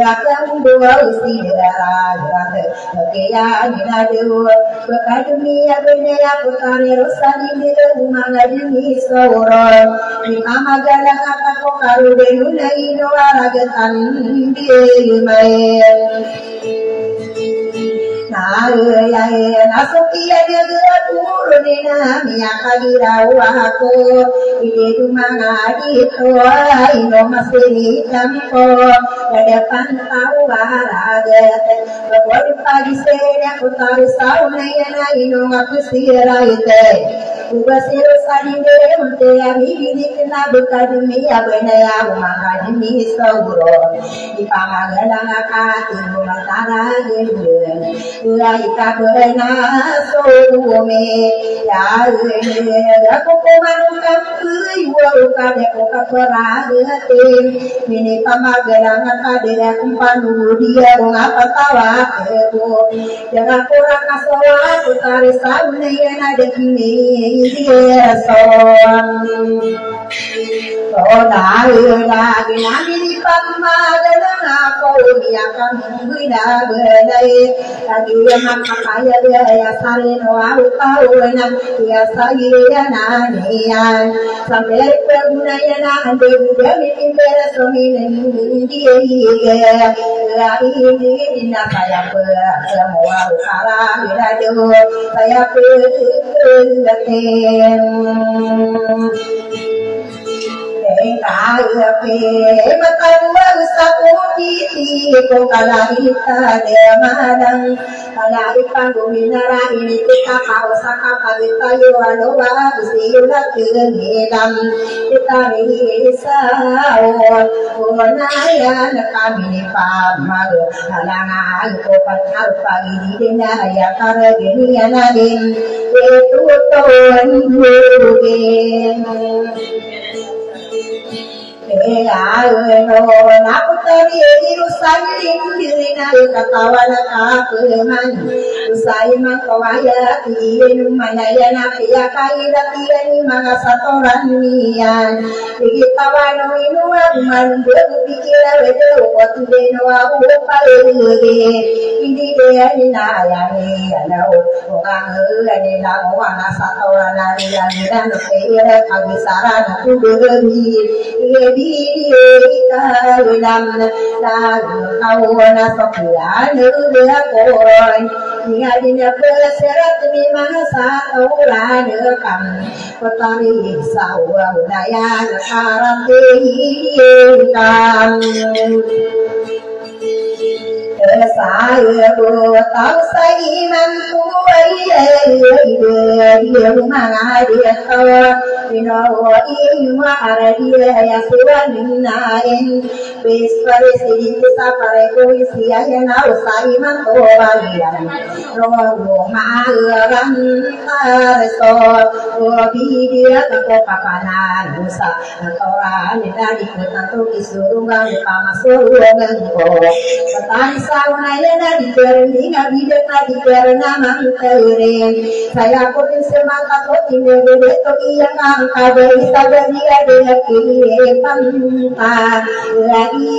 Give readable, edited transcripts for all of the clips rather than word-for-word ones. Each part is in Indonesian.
akan dua usi darah kaya nina dua dunia benda putari rosani dile umanga dini sauron di amagala kata kokaru denuna ino aragatan di main Nasukia dia turunina miyakagira wako ide dumanga dito ino masih campo depan tahu haragat bagi pagi saya putari sauna yana ino aku siraite ubasir sadinde unte ami kena bekadumi abena umanga demi sauro di pamagalang akati matara gede Laika berena sume ya aku komanukan iwa deko kaperagate mini pamagalang kadera kumpanu dia ngapa tawa kepo jangan kurang kasawa utari saune yana dekini dia son lagi nami di pamagalang aku akan mengguna berdaya lagi yang makaya dia ya salin wau kaunan ya saya nanian sampai pergunanya nan dia bikin beresomin dia lagi ini saya semua salah radio saya perhatikan makan wasaku di ko kalahita de manang kalahita guminara ini kita kausaka pagitayo alowa usiyula kengedam kita risau onaya nakami pamag halangan ko patar pagi di dena ya karageni anadin itu ton bugen aku tadi irusan diri nari katawana kapeman usai mangkawaya tienu manaya nafiya kaida tieni mga satoran niyan ikitawano inuwa mandu pikira wede ukotu deno aku palege ini dia ninaya ni anau orang ngene na wana satoran nari dan kira kabisaran aku berbi Ika wilam na kawana sokia nubia koy niya berserat ni masa orang kam petani sawa unaya karate kam saya tahu saya mampu dia rumah dia Inawa iwa aradia ya sewa ninaen Beswari sidi sapare ko isiya ya na usai man to balian Rogo maaran tareso Obidia kako kapanan Musa Natora nida di kutanto isurungang Pamasurungang ko Patani sauna ya na di kerendinga Bidek na di kerenamang keren Saya kotin semata kotin bebe to iya kabari sabari ada kiri pampa lagi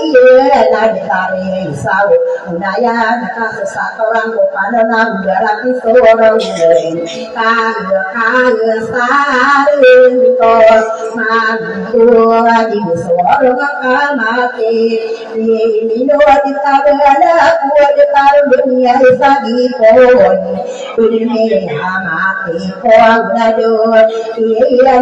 lagi tarik saw unaya nak seseorang kepada udara pisorong kaya saring to mampu di sorong kamati ini doa kita berada kuat taruh dunia sagi pon ini amati pon lado iya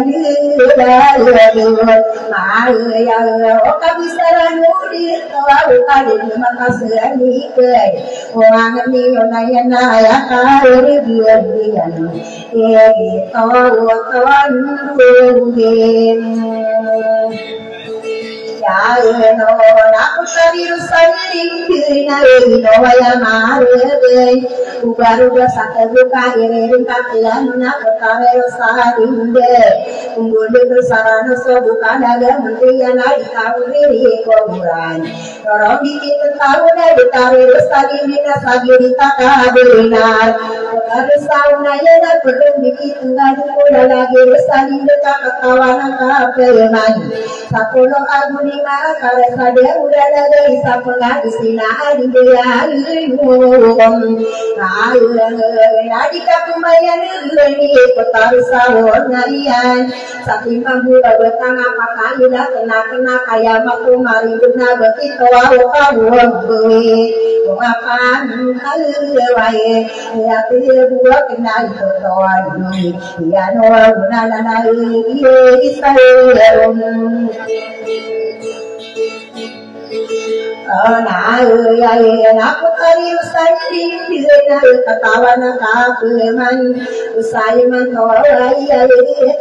aku tadi rusak diri na ino ya mare ubaruga sakabuka iring katilanuna kotare sadinde unggul bersarana sobuka daga mentriana ditawiri komuran dorong dikit tahu dah ditawir sagi dina sagi ditaka benar kotare sauna yana perlu dikit ngadu koda lagi sagi deka ketawana kapeman sapono aguni mara kare sade udah daga isa pengadi sina adi beari Adika kumayan ini kotar sawon narian saking mampu betang apa kaya kena kaya maku mari benar begitu awak kawon gue mengapan kaya wae ya pilih buat kenal kotor ya noa guna nana Israel aku tadi usai dengan ketawa kapeman usai menolak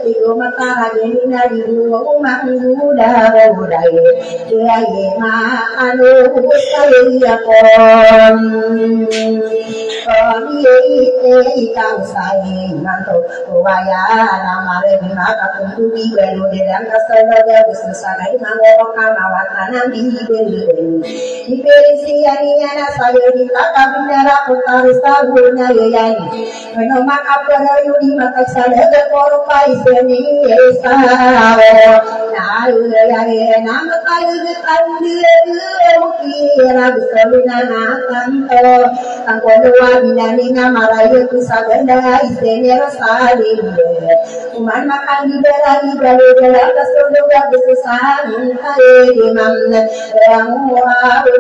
tiga mata lagi dari dua mangguda budai kiai makan usai akon ika usai manto waya namare maka tentu di baru dalam kasanaga bisnis sagai mango kamawatan di Iperisi yana saya ditata bendera putar sabuna yani menomak apa yudi mata sada korupai seni esaro na yani nama kayu ditandil mukira bisaluna nakanto angkono binani ngamarayu kusabenda iseni rasalinde uman makan di beragi baludara kasodoga besusan kare dimamna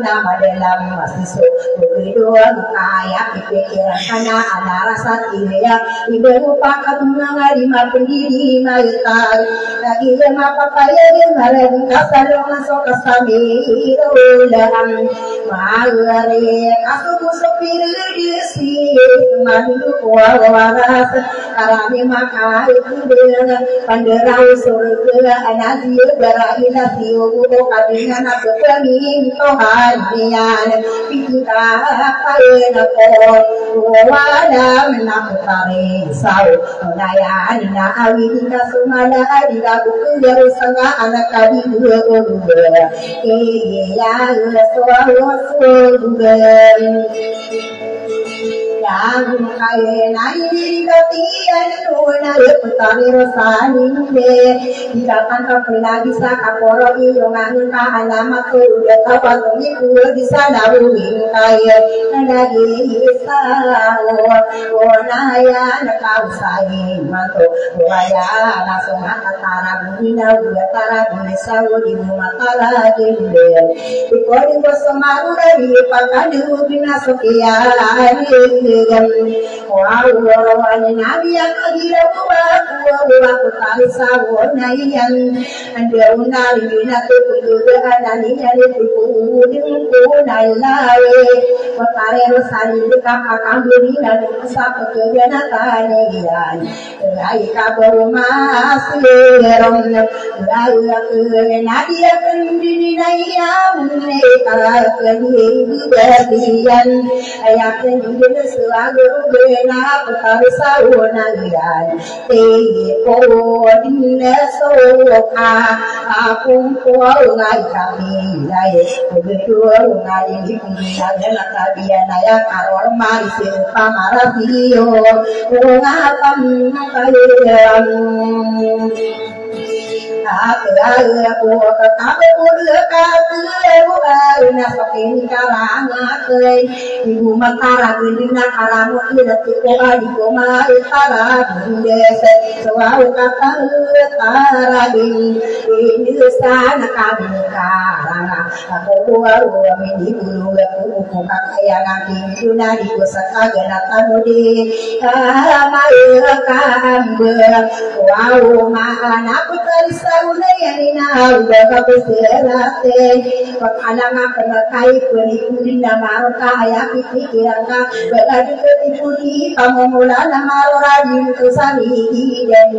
nama dalam mahasiswa kedua kaya pikiran karena ada rasa ya ibu lupa kemenangan lima pendiri mayutan lagi lima papaya yang malam kasar masuk kesami dalam malari aku busuk pilih si mandu waras alami maka itu dengan panderau surga anazio berakhir sio kadingan aku kami hadian kita kaya ko wala menakutari sau naya dina awi dina sumala dina bukunya usanga anak kadi dua ya suara yang kaya naik katian nuna leputari rosanin de dikatakan kapela bisa kaporo ilongan ka alamat udah tapan iku bisa nawin kaya lagi sao naya nakausai manto waya langsung hatara bina udah tara bisa di mata lagi de ikori bosmaru dari pakadu bina sokia orang nabi yang kira buat kutari sawon nayan anda unari bina tu kuda nani nani kudu kunalawe kutari rosari dekap kamburi nani usap kemudian tanian ai kabar masih rom ai nabi yang kendiri nayam nekar kehidupan ayat kendiri selalu benar putar sauna lian ko dinne soka aku ngai kami lai begitu ngai di pinggir kabianaya karor mari pamara bio ngapam kalian aku katamu berkata nasakin karanga kei ibu matara bindina karamu tidak tiko di koma utara bindese selalu kata utara ini sana kami karanga aku baru mini bulu aku kakaya nanti duna di kusaka ganatamu di kamai kambe wow mana aku terisa ulay nina udah kapeserate pagkanang ako Kai penipu nama kaya pikiran ka beradu ketipu di pamula nama orang di kesari dan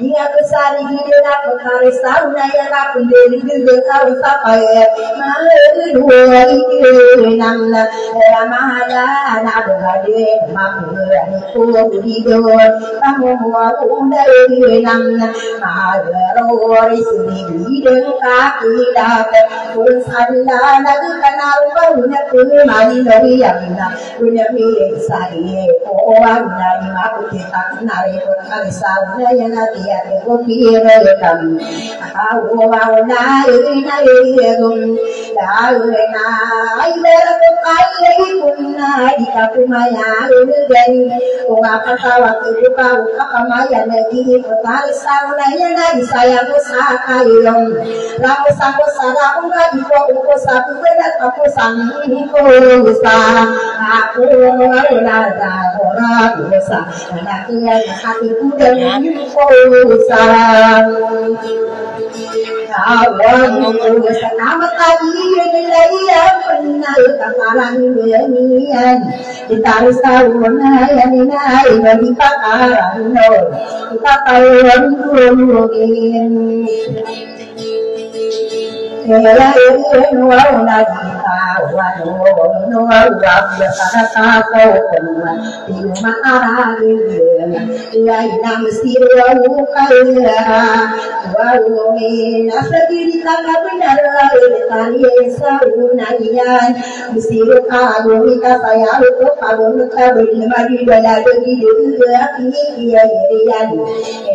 hingga kesari dan aku tarik sauna yang aku beli juga kau sampai malu namna ramada nak berade mampu hidup kamu mau undai namna malu sini dan kaki dapat pun sadar lagi kenal barunya kembali dari yang punya milik saya orang dari aku kita kenal itu kali sauna yang nanti ada kopi rekam aku mau naik gum naik berapa pun di kapu maya dan apa waktu buka maya lagi kali sauna yang nanti saya bersama yang lalu sama sana enggak uko satu berat aku sangko sa aku nada orang dosa anak yang hatiku dengan uko sa awal sama tadi yang benar kataran dunia ditarik sauna yang naik bagi pakaran kita tahu mungkin Ela no na kita no biasa kau di rumah ya inam siru kaya asadi tak benar tani saunaian siru kagu kita saya itu kagu kabel madi bala di iya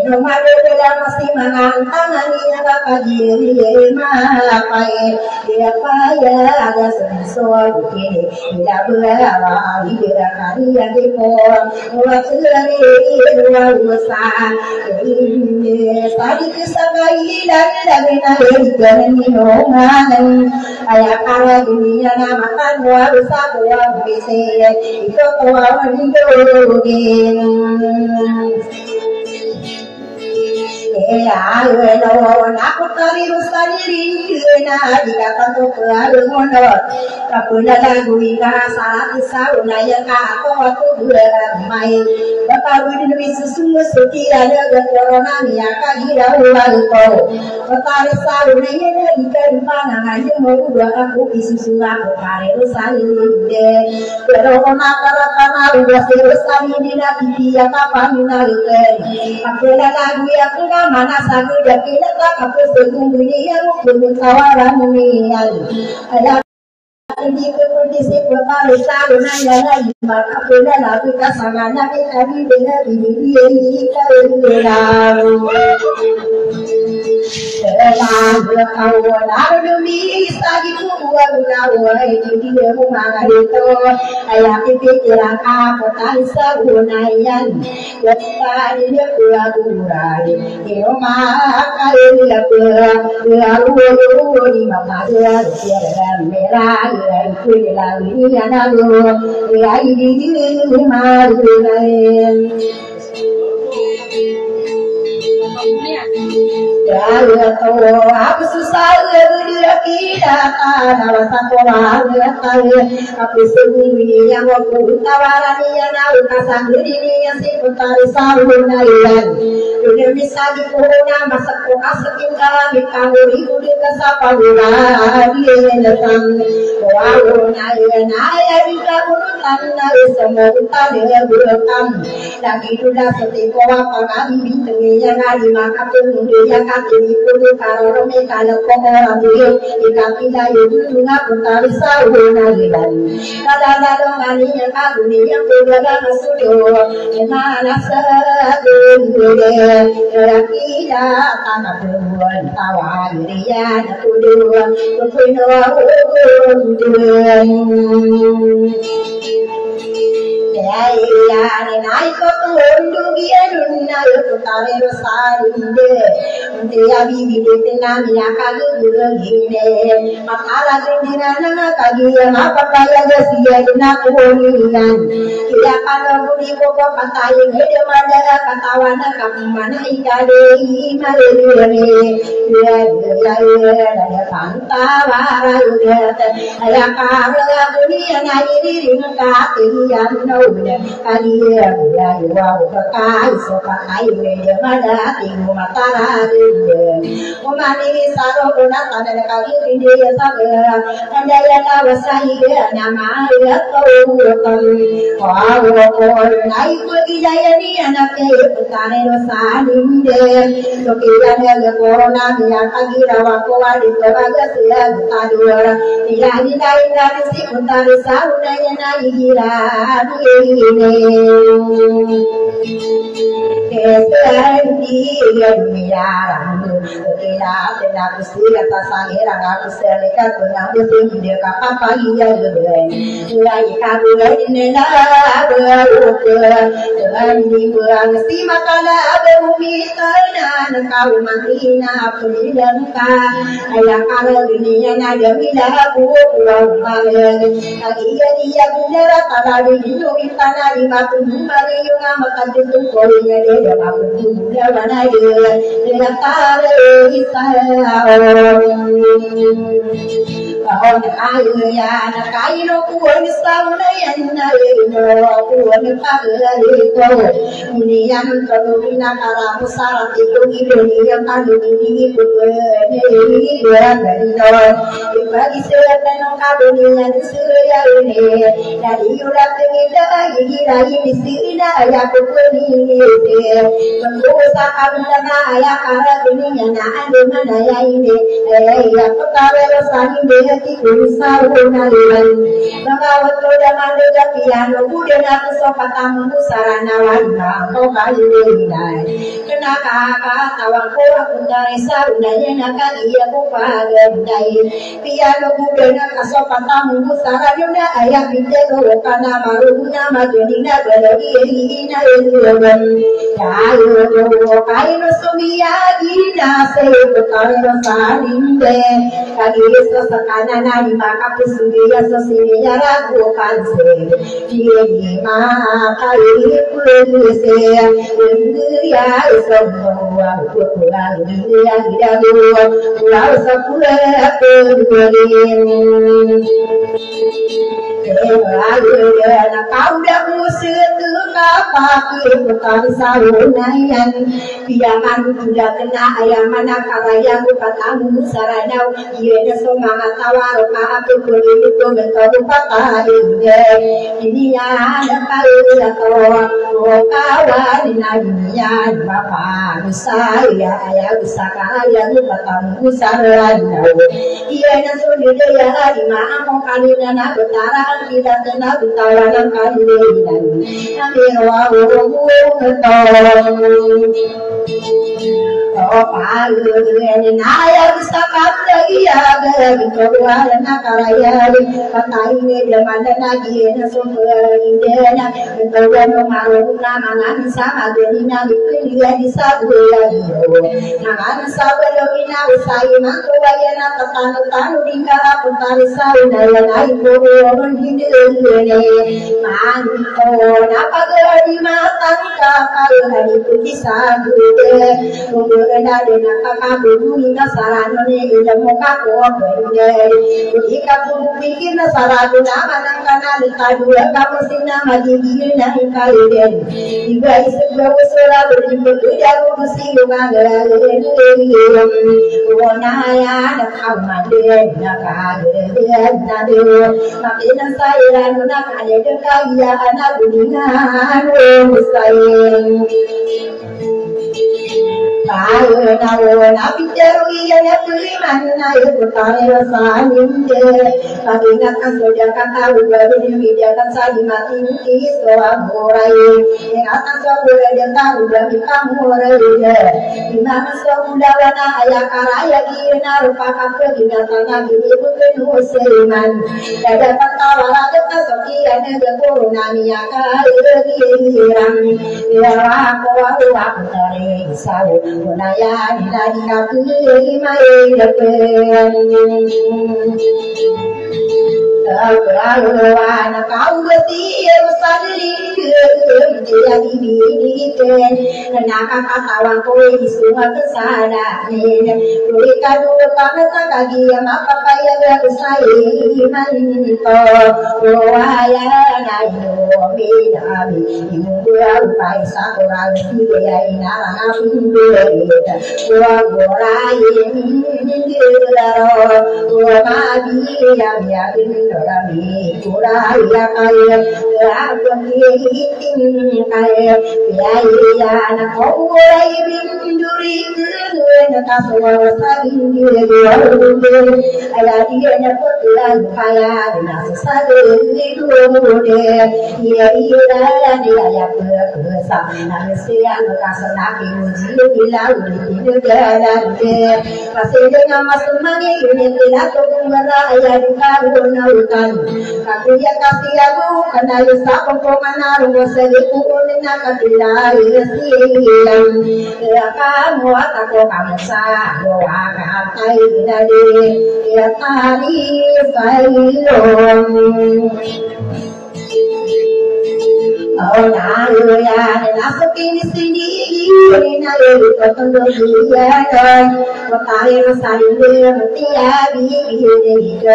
no madu bala masih mangantang ni kakadiri Pai dia paya ada sesuatu begini tidak berapa dia kali yang dipon waktu dua besar ini tadi kesagai dan dari minum ayah kala dunia makan dua besar dua bisa itu tua mendorongin aku tari rusani na dikata to kearu mondor kapuna lagu ika saat sauna yang aku waktu beramai batawi di bisu sungguh suci ada corona ni akahira ulanto batari sauna yang dikemana hanya mau dua aku bisu aku kare rusani de corona kana udah rusani di nanti ya kapan nalike kapuna lagu aku mana sagu dakila tak aku sesungguhnya yang belum tawaran nian ada di kondisi perkara sauna yang lagi maka pula lalu kasangana tadi dengan ini kalau kawan ada bisa dibuat kawan itu dia mengajar itu ayah pikiran aku tak sabunayan lepas dia pura-pura di rumah kali dia lalu di mana dia merah itu lalu dia lalu di mana aku susah dia kita tanah sakola aku sembunyi yang aku tawaran yang aku kasang diri yang si putari sauna yang udah bisa dikona masakku asakin kami kamu itu di kasapa gula dia datang wow naya di kamu tanah semua utari berekam lagi sudah setiap apa kami bintangnya yang ada maka yang kaki pun kalau mereka lekong orang dia ikan kita itu juga putar sauna hilang kalau lalu yang aku ni yang berjalan sudah mana sedih dia kita tanah berbuat tawa dia kedua kedua Ayane naiko tundu biarunna yutare rosarinde Untia bibide namina kagugine Makala gindina nanga kagia mapapaya gasiya dina kuhonian Kira kana budi koko katayi ngede mandara katawana kapimana ikade imarene Daya kanta wara yudhata Daya kara dunia nairi ringka tiyan naunya Kaliya buya yuwa upakai sopakai ngede madati umatara rinde Umani saro unatana kagi rinde ya sabera Andaya nawasai nama ya taurukan Wawakor naiku idayani anake putane rosalinde Sokiranya lekorona miya kagira wakowa ditoraga siya gutadura Nilani nari si putane saunaya naigira duine Kesendi yadmirang Kira tena kusira tasangira ngakuselika kunambu tinggi kapapa iya geden Mulai kabula dinena beruke Dengan buang si makala berumi tenan Kau mantina pelidangka Ayah kalau dunia nada bila pulang balik Kagia dia bendera tada di hidung tanah di batu Mari yunga makan tutup kolinya dia Aku tubuhnya mana dia Dengan tarik Kahon ayah na kaino kuwan sauna yan na ino kuwan pagarito Uniyan kalumina karamu sarap itong iloniyan kalumini kuwan Iwan garinon Ibagi sila tanong kabuniyan surya ini Dari ulat tingida igira inisina ayah kuwan inite Mengkusa kabilang ayah karabuniyan na anu manaya ini Ayah pekawel sanin Kursaunalilan Bangawat roda mandoga piano Budena kesopatamu sarana wana Kau kalilinai Kenaka tawang korak Kuntari sarunanya naka iya kupagendai Piano budena kesopatamu sarana ayah bintego Kana maruna magenina Galogina iluwan Kaino sumia gina Seyo kaino salinde Kagisa sakana Nani makapu sugiya sosiya ragu kanse Dia ni makai kulese Enduria semua Kukulang dunia hidamu Pulau sepula kedurin Ayah kau dah musik kapaki bukan saunayan Biarkan sudah kena ayam mana karaya katamu saranau Ia semangat tawar aku kulit itu bentuk patah ini ada kau kawan dunia bapak saya ayah bisa kaya katamu saranau Ia sudah dia di mana kali nak betara tidak kena betawanan kali Amir wawuhu Paluin ayah bisa kata iya Berdoa nakaraya Kata ini demanda lagi Sumber indena Berdoa nomaru Namangan sama Gelina Bikilia di sabu Namangan sabu Logina usai Mangku wayana Tetanu-tanu Dingga aku tarisau Nayana ibu Menghidupnya Manto Napa gerdi matang Kakal Hari putih sabu Ada nak kabu hingga saranone ilmu kaku bende jika kamu pikir nasaratu nama nangkana dua kamu sinama gigi nahi kaliden tiba isebab sura berjumpa urusi magalen wonaya nak amanden nak ageden nado makina sayran nak ade dekaya anak buningan musain na bicara iya ya tuliman na ikutane rasaninde kagingat ang soja kata baru dibidakan sali mati iso amorai ingatan sobura dan tahu bagi kamu rede dimana somudawana ayah karaya gina rupa kape ginatan lagi ibu penuh seiman dada pentawara kita bagian ke corona miyaka iram irawa ko wa putare sau naya dari kapi mai Anak kau betir sadari dia dibikin nak katawan koi semua kesana koi kadu panata kagi apa kaya besai manto waya nayo bidami ibu pai sakura dia ina pindu gorai dilo mabi ya Rami kuraya kaya abdi hiting kaya ya na kawai binduri na kaswa sabin dia ala dia na putra kaya na sade dude ya dia ya kesa na sia na kasana ki bila udi dalan de pasede na masmani ni bila to ngara ya dikau Utan, kakuya kapiagu kana yusa pengkomana rungo seliku unina kapila yesiyan kamu atako kamu sa doa katai binade ya tari sailon oh na ya na sakini sini na yo tondo ya Matahari masari tiya bihi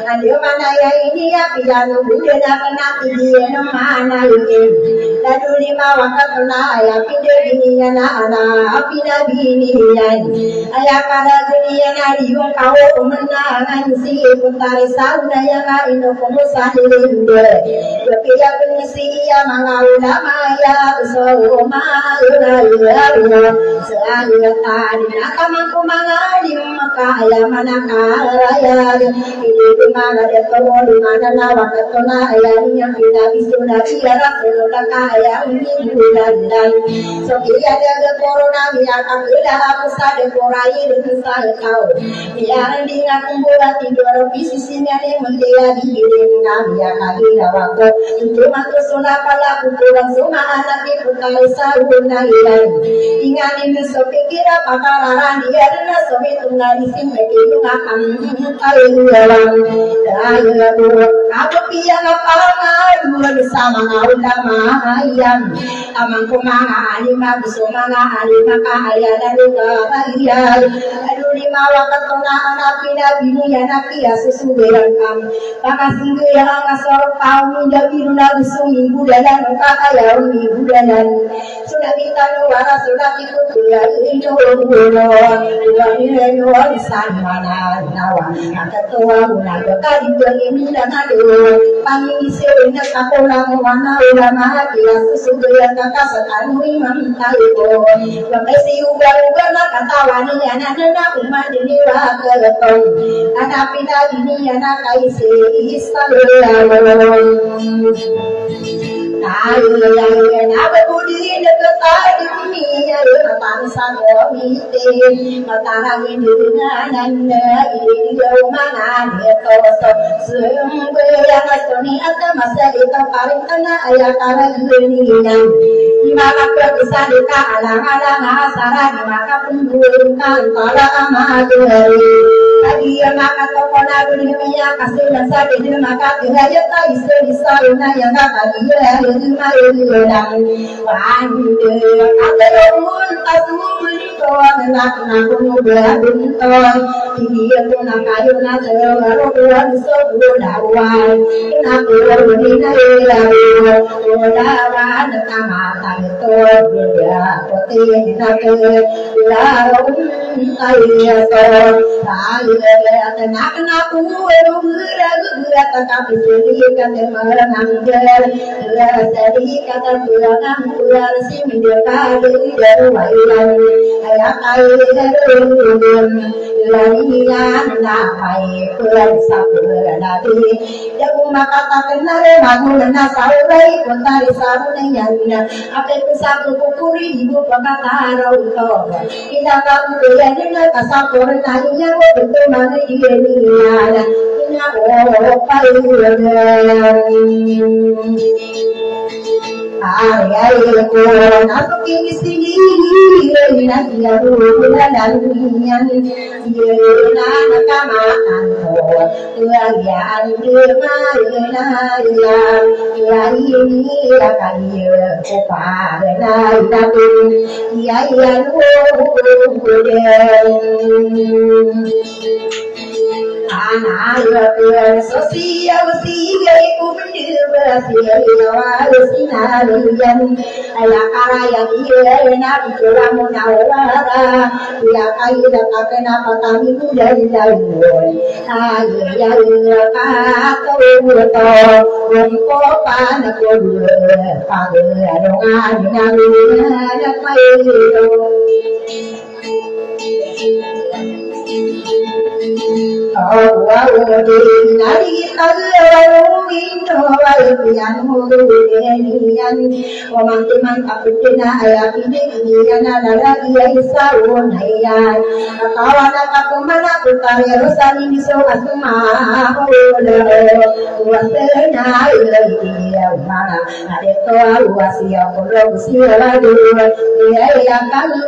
ande mana ya ini ya pijanu bude na kana tiye no mana yake daduli ma wakatna ya pide bini na ana apina bini yan aya kada dunia na diung kau umna ngan si puntari sauna ya ka ino komo sahilinde ya penisi ya mangaula maya so ma ya ya tadi nakamaku mangadi makaya manakaya ini mana dia kau di mana nawak ketona ayah yang kita bisuna biara kelak kaya ini bulan dan so dia ada corona biar kagak aku sadar korai dengan saya kau biar dia kumpulan tidur bisnisnya ni menjadi diri biar kagak waktu itu masuk sunnah pala kumpulan semua anak itu kali sahur nahiran ingat ini so pikir pakararan dia dan so itu nari simpen akan ayu aku piang apa dua bersama ulama ayam amang kumanga alima busumanga alima kahaya dan kahaya aduh lima wakat kona anak pina bini anak dia sesuai kam pakasinggu yang ngasor pau minda biru nabi suminggu dalam kahaya minggu dalam sudah kita nuara sudah ikut ya itu dua di sana nawa ketua munaga kali ini dan ada panging sehingga kapola mana ulama dia sesuai kata sekali memantau lebih ubah nak kata wani anak umat ini waketon anak pina ini anak kaisi Nah, budi dekat dunia bangsa komite matara dengan ini jauh mana dia toso sembe yang asoni atau masa itu paling tanah ayah kara dunia dimana kebiasaan kita alang-alang asara dimana pembunuhan para amadari tadi yang maka tokona dunia kasih masa ini maka dia tak bisa yang kata dia Mayulang Wande Akalun Tasumulito Nakuna Bunton Dia Tuna Kayuna Sewaruan Sobudawan Nakuna Ninayaru Udawan Kamata Itu Dia Poti Nakul Larun Ayason Ayah Nakuna Kuweru Gura Tetapi Sedikan Demarangger Dari kata pulangan pulang si mendekat dari wailan ayat air larian napai pulang sapur nabi jagung maka tak kenal bangun nasaurai kontari sabunnya apa pesaku kukuri ibu pemata rauto kita kamu yang dengan kasapur nanya betul mana dia ni ada Ayahku nak kini nak dia rumah dalian dia nak kamakan ho dia rumah ya ini akan dia kepada tapi ya anak sosial sigai sinalian ayah karaya dia nabi kelamu nawara dia kaya dapat kenapa kami dari ayah kata uto wiko panak pada dongan nabi nari kalau minum yang mudenian, romantiman kapitina ayat ini adalah dia isawon ayat. Kawan aku mana putari rosani miso asma wasena dia mana ada toa wasia kalau usia dulu dia kalau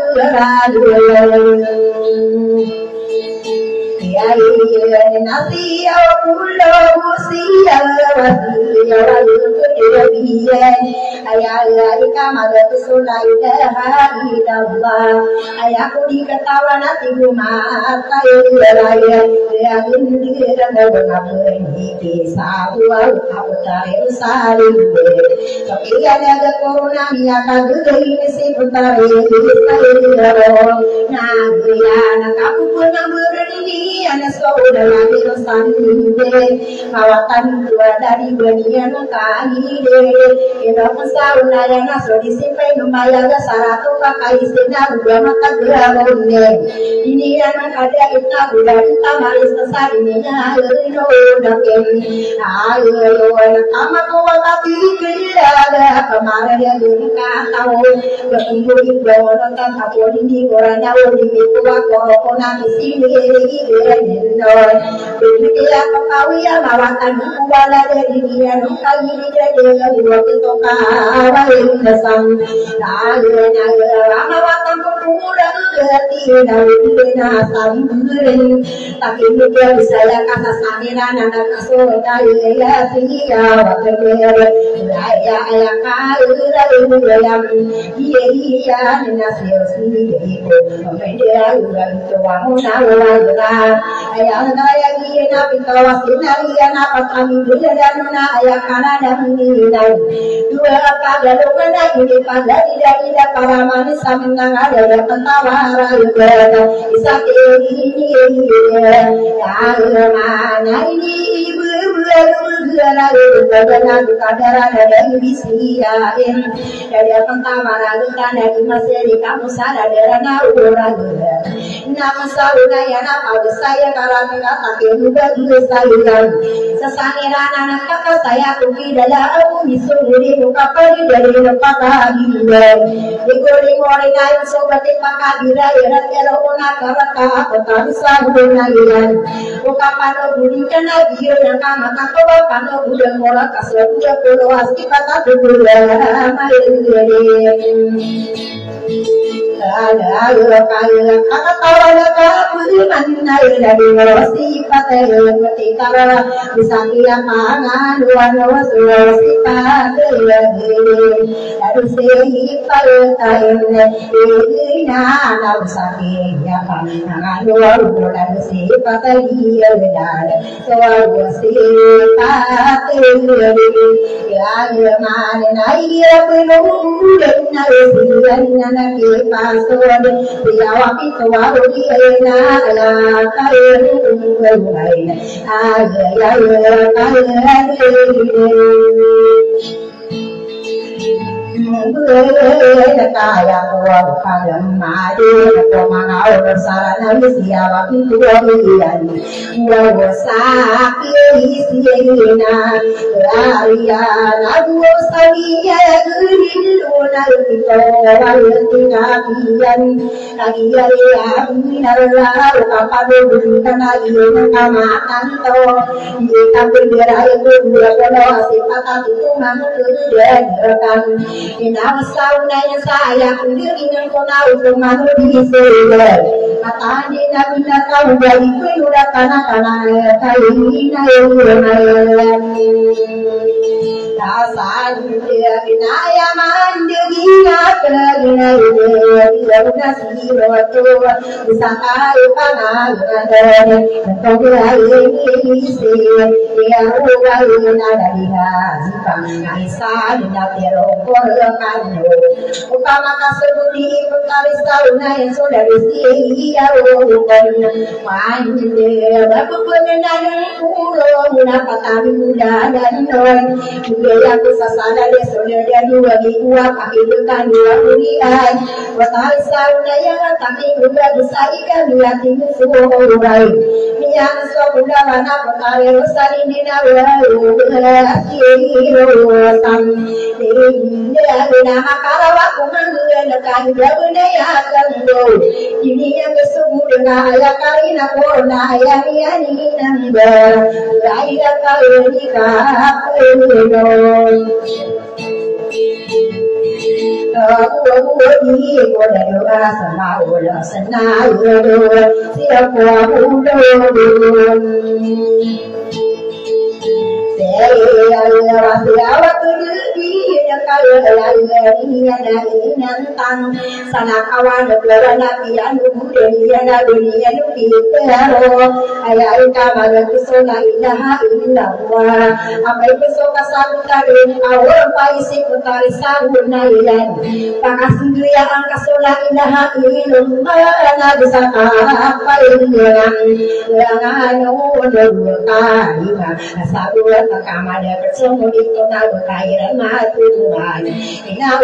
nasi pulau usia wasia walukudian ayah kamar kesulai hari Allah ayahku diketawa nanti rumah ayah dia gembira dan mengabdi kisah aku tahu saling tapi ada corona miaka gede si putari nah dia nak aku pernah berani anak saudara kita sendiri kawatan dua dari banian kali deh kita saudara yang asal disimpan membayar syarat pakai istilah udah mata geramone ini anak ada kita udah kita maris besar ini ayo dakem ayo anak sama kau tapi ada kemarin yang kita tahu bertemu di bawah nonton aku ini orang jauh di bawah kau nanti sini Bila kau yang lawatan kuala dari dia nukai dia dua ketoka awal dasam lalu lawatan pemuda tidak tidak sambil tapi dia bisa ya kata samiran anak kasoda ya dia waktu ya ayah kau lalu yang dia nasi sini dia juga itu wamuna wala ayah naya gina pitawas dinariya na patami dan ayah kana dan nina dua kagalokan ini pada tidak para manis samnang ada pentawara juga isake ini ya mana ini ibu lalu kadara dari bisiain dari pentawara kan dari masih kamu sadar na orang nama sauna ya nama saya kalau tidak pakai juga saya sesangiran anak kakak saya pergi dalam aku misuri muka pergi dari tempat lagi digoreng goreng ayam sobat pakai dira ya kalau nak kereta aku tak bisa bernayan muka pano budi kena dia yang kama kakak pano udah mola kasih udah keluar kita tak berbulan ada kaya kata tawa kamu mana dari rosi pada ketika bisa dia pangan luar rosi pada lalu sehingga tayang ini nak sakitnya pangan luar lalu sehingga dia benar soal rosi pada ya mana dia penuh dengan anak kita dia waktu baru dia nak kaya rumah kaya kadang mati komangau bersarana siapa itu bian wa sakit siena ariana dua sawiya giluna kita waltingakian kagiya ya minarla kapado bukan ayo kamatan to kita bendera itu dua kono sifat itu manut dan inang saunanya saya sendiri yang konau kemana bisa kata di nabi nakau dari kuda kana kaini dasan dia binaya mandiri ngakena dia nasi rotu disakai kana ngade togla ini se dia uga ada dia sikang isa dia tero korkano upama kasudi putaris tauna yang sudah dia ugan mande babu penenan puro munapatan muda dan non ya kusasana de soda dua dua kehidupan dua urian watai sauna yang tapi udah bisa ikan dua tinggi surai yang sudah mana perkara lestari di nawaru sam dia nama kalau aku menggunakan budaya kando ini yang kesungguhan ya karina kona ya ni nambah lain kau nikah sana kawan belara nabi anu dunia dunia nu kitero ayah kamar kusona ilaha illallah apa itu soka sabutarin awal paisi putari sabuna ilan pakasih ya angka sola ilaha illallah na bisa apa yang anu kali sabula kamar bersemu itu na kairan matuan ina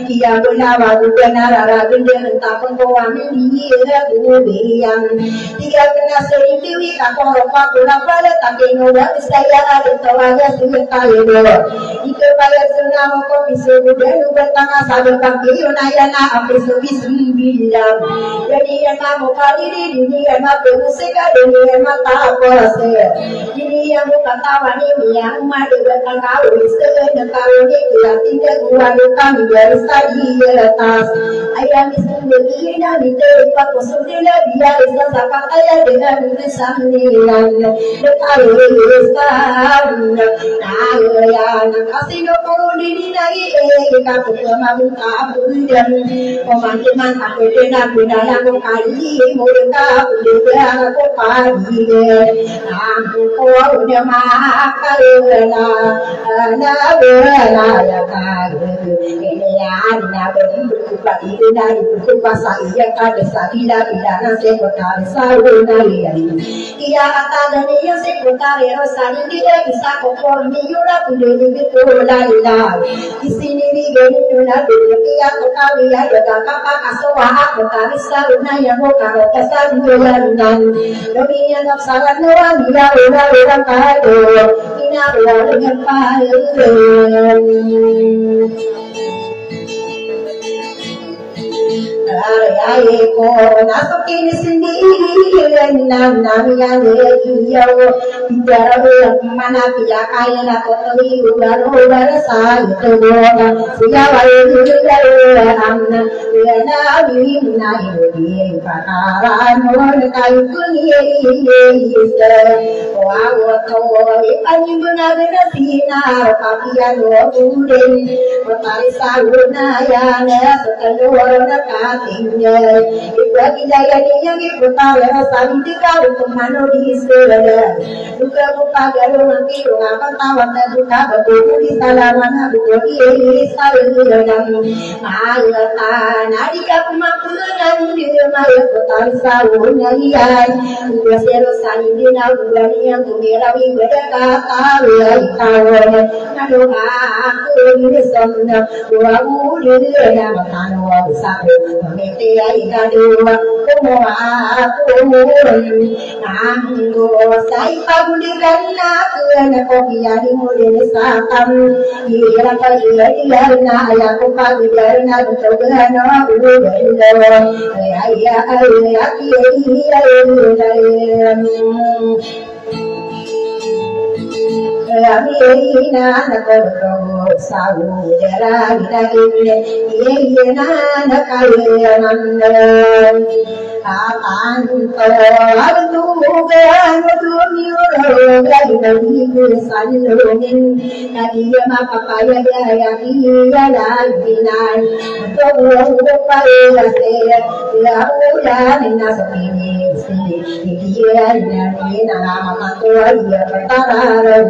kia benawa benar benda tapon kawami dia bubiang tiga kena serintiwi kakor pakula pada takeno wa saya ada tawaga sudah kali dua itu pada senang kok bisa budaya bertangga sabar kaki unayana apa sebis bilang jadi yang kamu kali ini yang apa musika ini yang mata apa ini yang bukan tawan ini yang madu bertangga bisa kau ini tidak kuat kami dari tadi atas ayam sendiri dan diterima kusudila biar sesama ayah dengan kesamilan dekari estan ayah kasih dokter diri lagi kamu kemamu kamu dan pemandiman aku dengan bunala kali mereka juga aku pagi aku kau udah makan na ya kali ini ada berkupat itu dari berkupat saya kada sabila bidana sekretari sarunari ia kata dia sekretari rosani dia bisa kokor miura punya betul lala di sini di guna dia kokali ada kakak kasowa aku kali sarunari yang mau karo kesan dolan demi yang salah nawa dia orang kado ina orang payu Ayai ko nasukin sendiri nam yang iyo jauh mana pihak ayah kotoi baru berasa itu bola siapa itu amna nabi nabi pakaran mereka itu anjing benar-benar sinar pakian urin petari sahunaya setelur katingnya ibagi daya yang iputale santi kau pemanu di sana duka bupagar nanti apa tawan duka betul di salamana betul di salam ayata nadika kumakunan di maya petari sahunaya dua selo sandi na bulan yang kumirawi berkata kawan nado aku di sana dua bulan yang makan wasak mete ai kadua como aku nanggo sai pagundiran aku na kopiari mule sakam ira kaya na aku pagundiran aku togana udah ayah Amina nakoro saudara kita ini nakalian akan terlalu dunia dari sanjungin dia maka kaya dia lagi nan untuk kaya saya udah nasibini dia dan nama tua dia perkara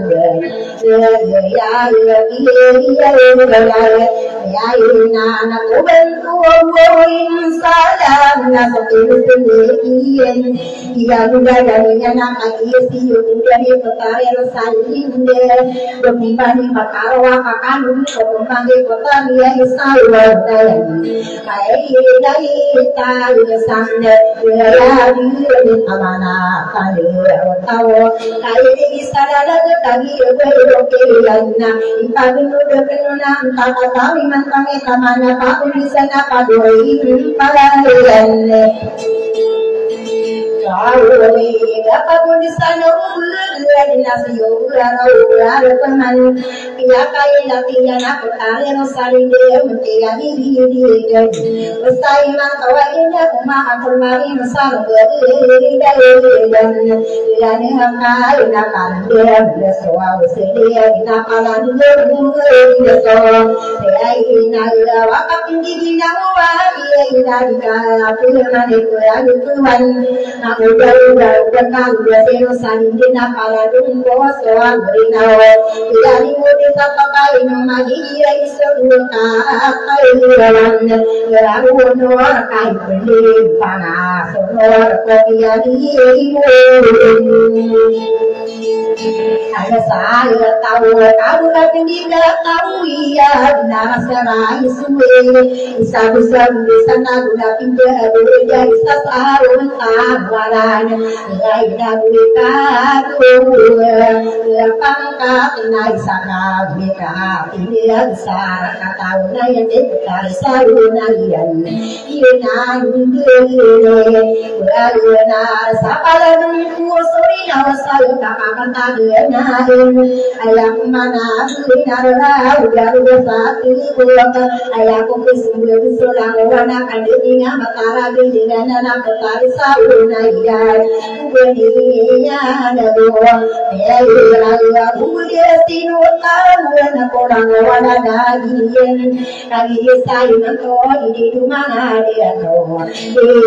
kami mantangnya kamana aku di sana padoi palayan apapun di sana ular di nasi ular teman pihak kaya latihan aku kalian saling dia mentia diri usai mantauin aku maaf mari masal berdiri dan hangkai nakal dia bersuara sedia nakalan dia so ina wakap tinggi nawa ina aku mane aku tuan aku udah kan dia saling nakala rumbo soal berinawa dari mudi sapakai magi dia isu ka kairan aku nor kai beli panas nor kopiah ibu ada saya tahu kamu datang di tahu iya benar serai suwe bisa bisa guna pindah berbeda bisa sarung tawaran lain gue kadu pangkat naik sana mereka tidak besar kata yang dekat sarung nayan inan dulu benar sapalan kusuri nawasal kakak tagen ayam mana benar udah satu ayahku kesembuh selang warna kandungnya matara dengan anak petari sauna ikan beninya ada dua ya kemudian sinu tahu anak orang warna daging kali saya mentor di rumah dia tuh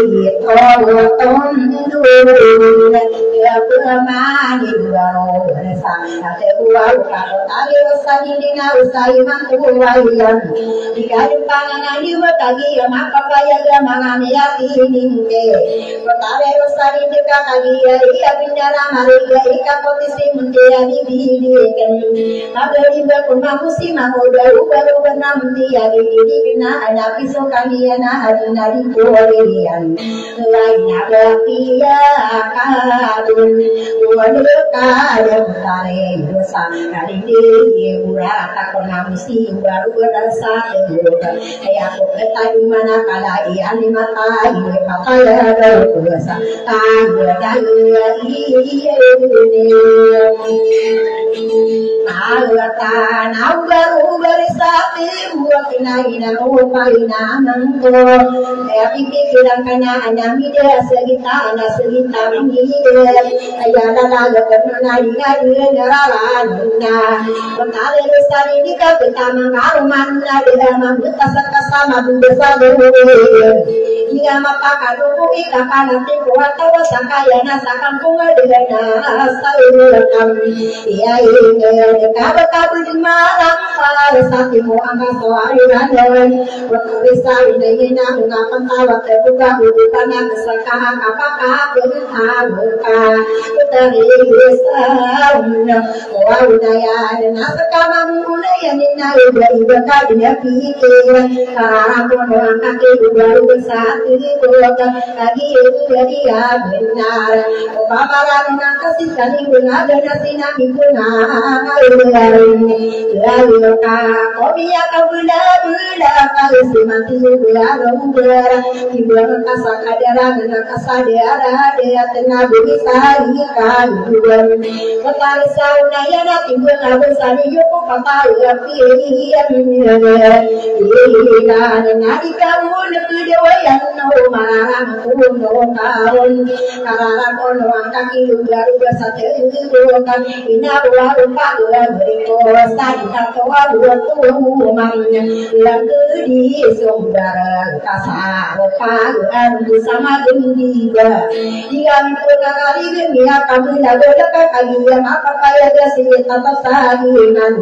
di tolong dulu ya pemani baru ada buah kalau tadi usai dina usai mantu wayan jika dipangan di batagi maka kaya mangani hati ningke kotare sari deka kagia iya bindara maria ika potisi mundia di kan magari bakuma musima moda baru benam dia di kena ada pisau kalian hari nari korian lainnya batia kadun dua kada tare dosa kali dia ura takona misi baru berasa juga ayah aku kata di mana kala ia di mata ini pataya dosa daya iya Agata nabaru bersati buat naina upaina mangko ya pikiran kana hanya mida segita minggu ayana laga karena dia nyaralanna betale lestari di kapita mangarumanna dia mambuta sakasama bundesa beruwe hingga mata kaduku ika kana tiku atau sakayana sakampunga dengan sayuran iya kabel di marang para satimu angka soairan berkbisa ini nang ngapan tawa terbuka bukan yang kesalahan apakah berhaluka dari besarnya wajaya dan sekarang mulai yang nina ibadah kalinya pikir karena orang kaki baru bersatu lagi jadi ya benar paparan nang kasih saling ada nasi nabi lalu kopiya kabula kalau semati bela rombera timbul kasa kadara dan kasa dia tengah bisa ikan dua ketar sauna ya timbul abesani yo papa ya piya dan nadi kamu kedua yang no marang kuno kaun karena kono kaki baru bersatu kan ina rupa berkosa katawa buat mamanya yang di saudara kasar pagan bersama gendiba yang kali dia kami lagu dekat kali yang apa kaya gasih tata sahinan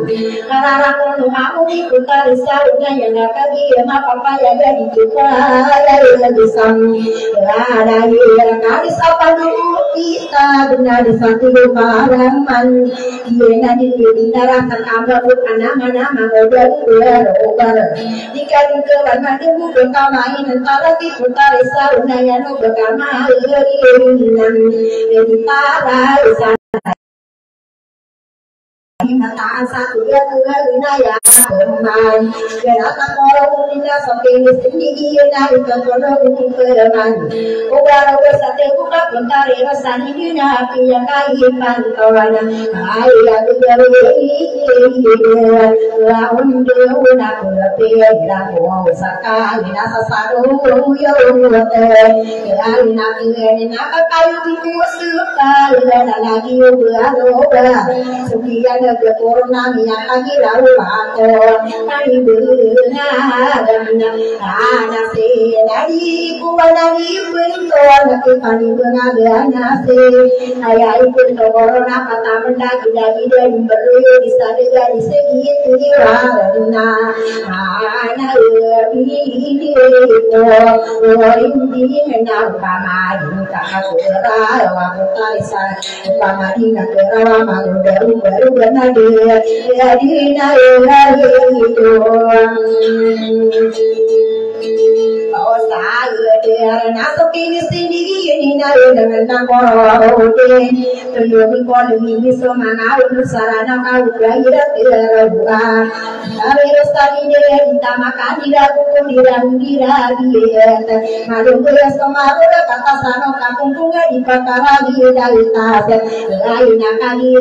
karena kono mau ikut risaunya yang kali yang apa kaya jadi kita lagi sam ada yang kali sapa dulu kita benar satu paraman dia di daratan ababut anak-anak udah berobar jika dikewan mademu berkamain antara kita risaunya yang berkama irinan jadi para mataan satu dia wilayah teman gerata kalau tidak sampai sendiri naik ke kono untuk teman ubara bersate buka pentari rasanya dina yang kaipan kawana ayah dari laun deuna kulape lawo sakali nasa saru yo wote alina kene kayu itu suka lagi ubara sukian ke corona yang lagi lalu atau hari berada ada se dari kuala di bentor ke kali berada nasi ayah ikut corona kata mendaki dari beri bisa dari segi tiwarna ana ini orang ini menang kamari kakura waktu taisa kamari kakura malu baru dia dina itu oh saya dia nasib ini sendiri ini naik dengan korode terlalu kolam ini semua naik sarana kau kaya terbuka tapi restari dia kita makan tidak pun tidak dia malu dia semua orang kata sana kampung bunga di pakara dia dari tas lain kali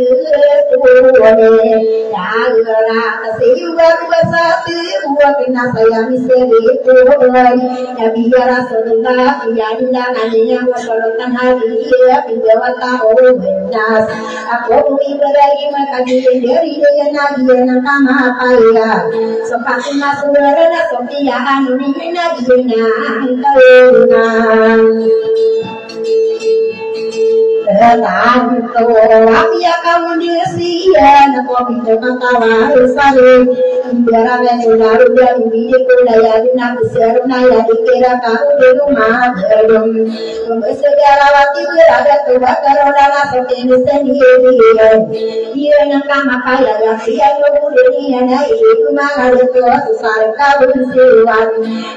tuh Yagara kasihwa bersatu buat kena saya miseri tuhan ya biar Rasulullah biarlah hanya wasalatan hari dia pinjawat tahu benas aku Ibrahim kaki dari dia nabi yang kama kaya seperti masurana sophia anu ni nabi na tanto Apia kamu desian Aku pintu katawa Usari Biara menular Udah bibir Kudaya Dina Besarunaya Dikira kamu di rumah Gedung Segarawati berada Tuba Karolana Sokini sendiri Ia yang kama kaya Yaksian Kemudian Ibu Mangada Tua Susar Kawun Siwan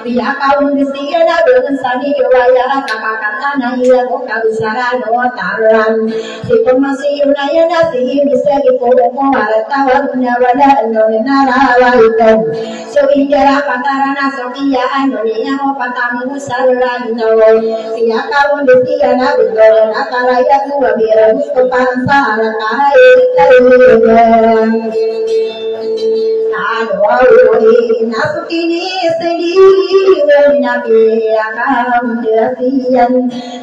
Pia kawun desian Dengan sani Waya Kakakatana Ia Buka Besara No Taran Si Pemasi Yunaya Nasi Bisa Dipodoko Waratawa Punawada Nonara Waikan So Injara Patarana Sokia Anonia Opatamu Sarano Pia kawun desian Betul Nakaraya Tua Bira Muskopansara Kahai Nasukini sendiri Nabi akan desian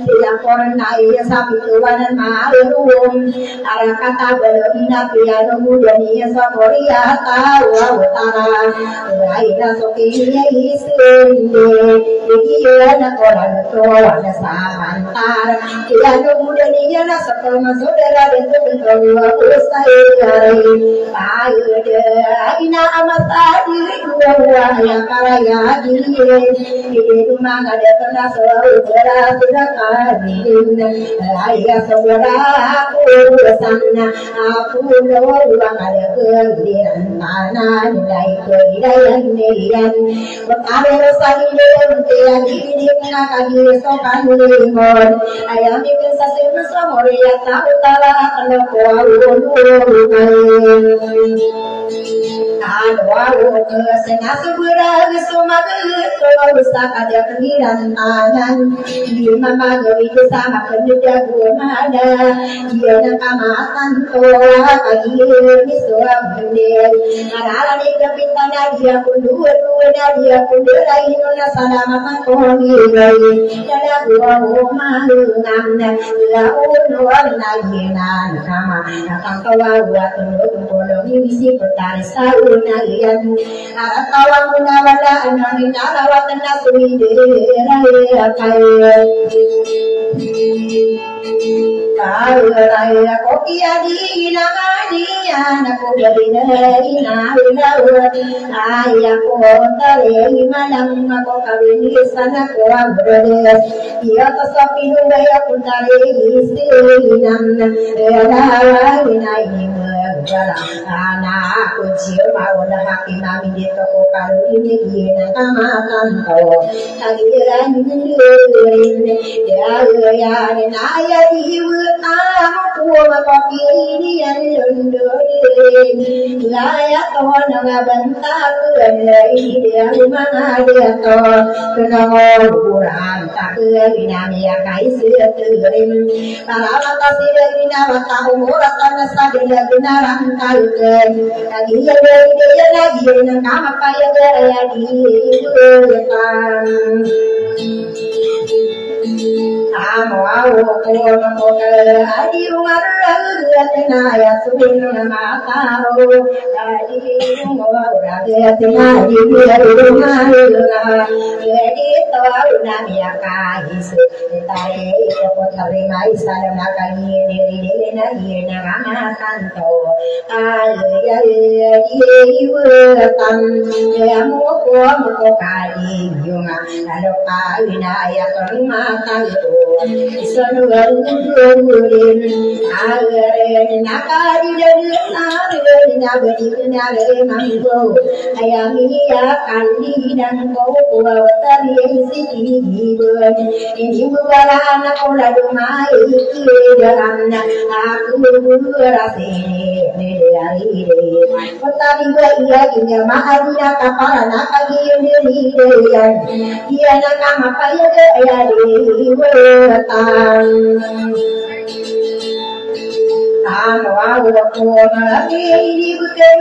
Tidak pernah ia sapi tuanan marum Arah kata belum Nabi anu mudani Samoria tawa utara Aina sukini sendiri Dia nak orang tua Nasamantar Dia anu mudani Nasakama saudara Bentuk-bentuk Usai Aina amatadi dua yang karaya diri di rumah ada kena selalu berat ayah saudara aku sana aku doang ada keliran tanah nilai kehidayah nilian berkarir sekali dalam diri menakagi sokan limon ayah mikir sasi mesra tahu tala kalau Adwaru kesena segera Sumaga Kalau usaka dia pengiran tangan Dia memagari bersama Pendeda gumada Dia nak amatan Toa kagir Misua bendel Arara ni kepintana Dia pun dua-dua Dia pun derai Nuna salama Makongi Dada gua malu Ngamna Laun warna Yenan Nama Nakang kawa Buat Tunduk Polongi Misi Pertari Saul Nalian Aratawang Munawala Ananin Arawatan Nasumi Raya Kaya Kaya Kokia di Nangadian Aku dari Nina Wilawat Ayah Kota Lehi Malang Aku kawin di sana Kuang Berdes Ia tesapi Nubaya Puntari Istilinam Raya Winai Anak kucil mau dah hakim nami di toko karu ini gina kamatan kau kagiran ngerin ya ya naya diwetang kuwa kopi ini yang lundurin layak kau naga bentak ini dia mana dia kau kenal kurang tak nami ya kai seterin kalau kasih dari nama tahu murah karena saja benar Kalkan lagi dia lagi nak apa yang dia di depan Kamu aku adi umar tengah ya sebelum tahu tadi umar tengah di rumah jadi tahu nami akais tadi aku terima islam nakani diri lagi nak kanto ya iwatan ya muko kali junga kalau kawina ya terima kanto Isonu garurin agare nakari dari nari nabadi nare manggo ayami ya kandi dan kau kuwatari siti hibun ini bubara anak olah dumai kiran aku berasini dari kotari gaya kinya maharina kapara nakagi yuri dia nakama paya gaya di Wow, ini bukan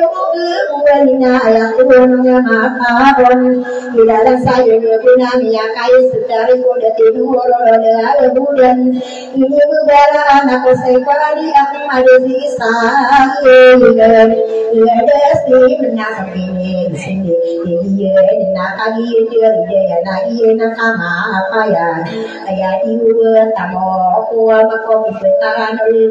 bukan ayat Tuhan yang maha pun di dalam saya guna minyak kayu setara kode tidur ada bulan ini berbara anak sekali aku ada sisa ada sih menak ini sini dia nak lagi dia lagi nak apa ya ayat itu tamu aku mako bertahan oleh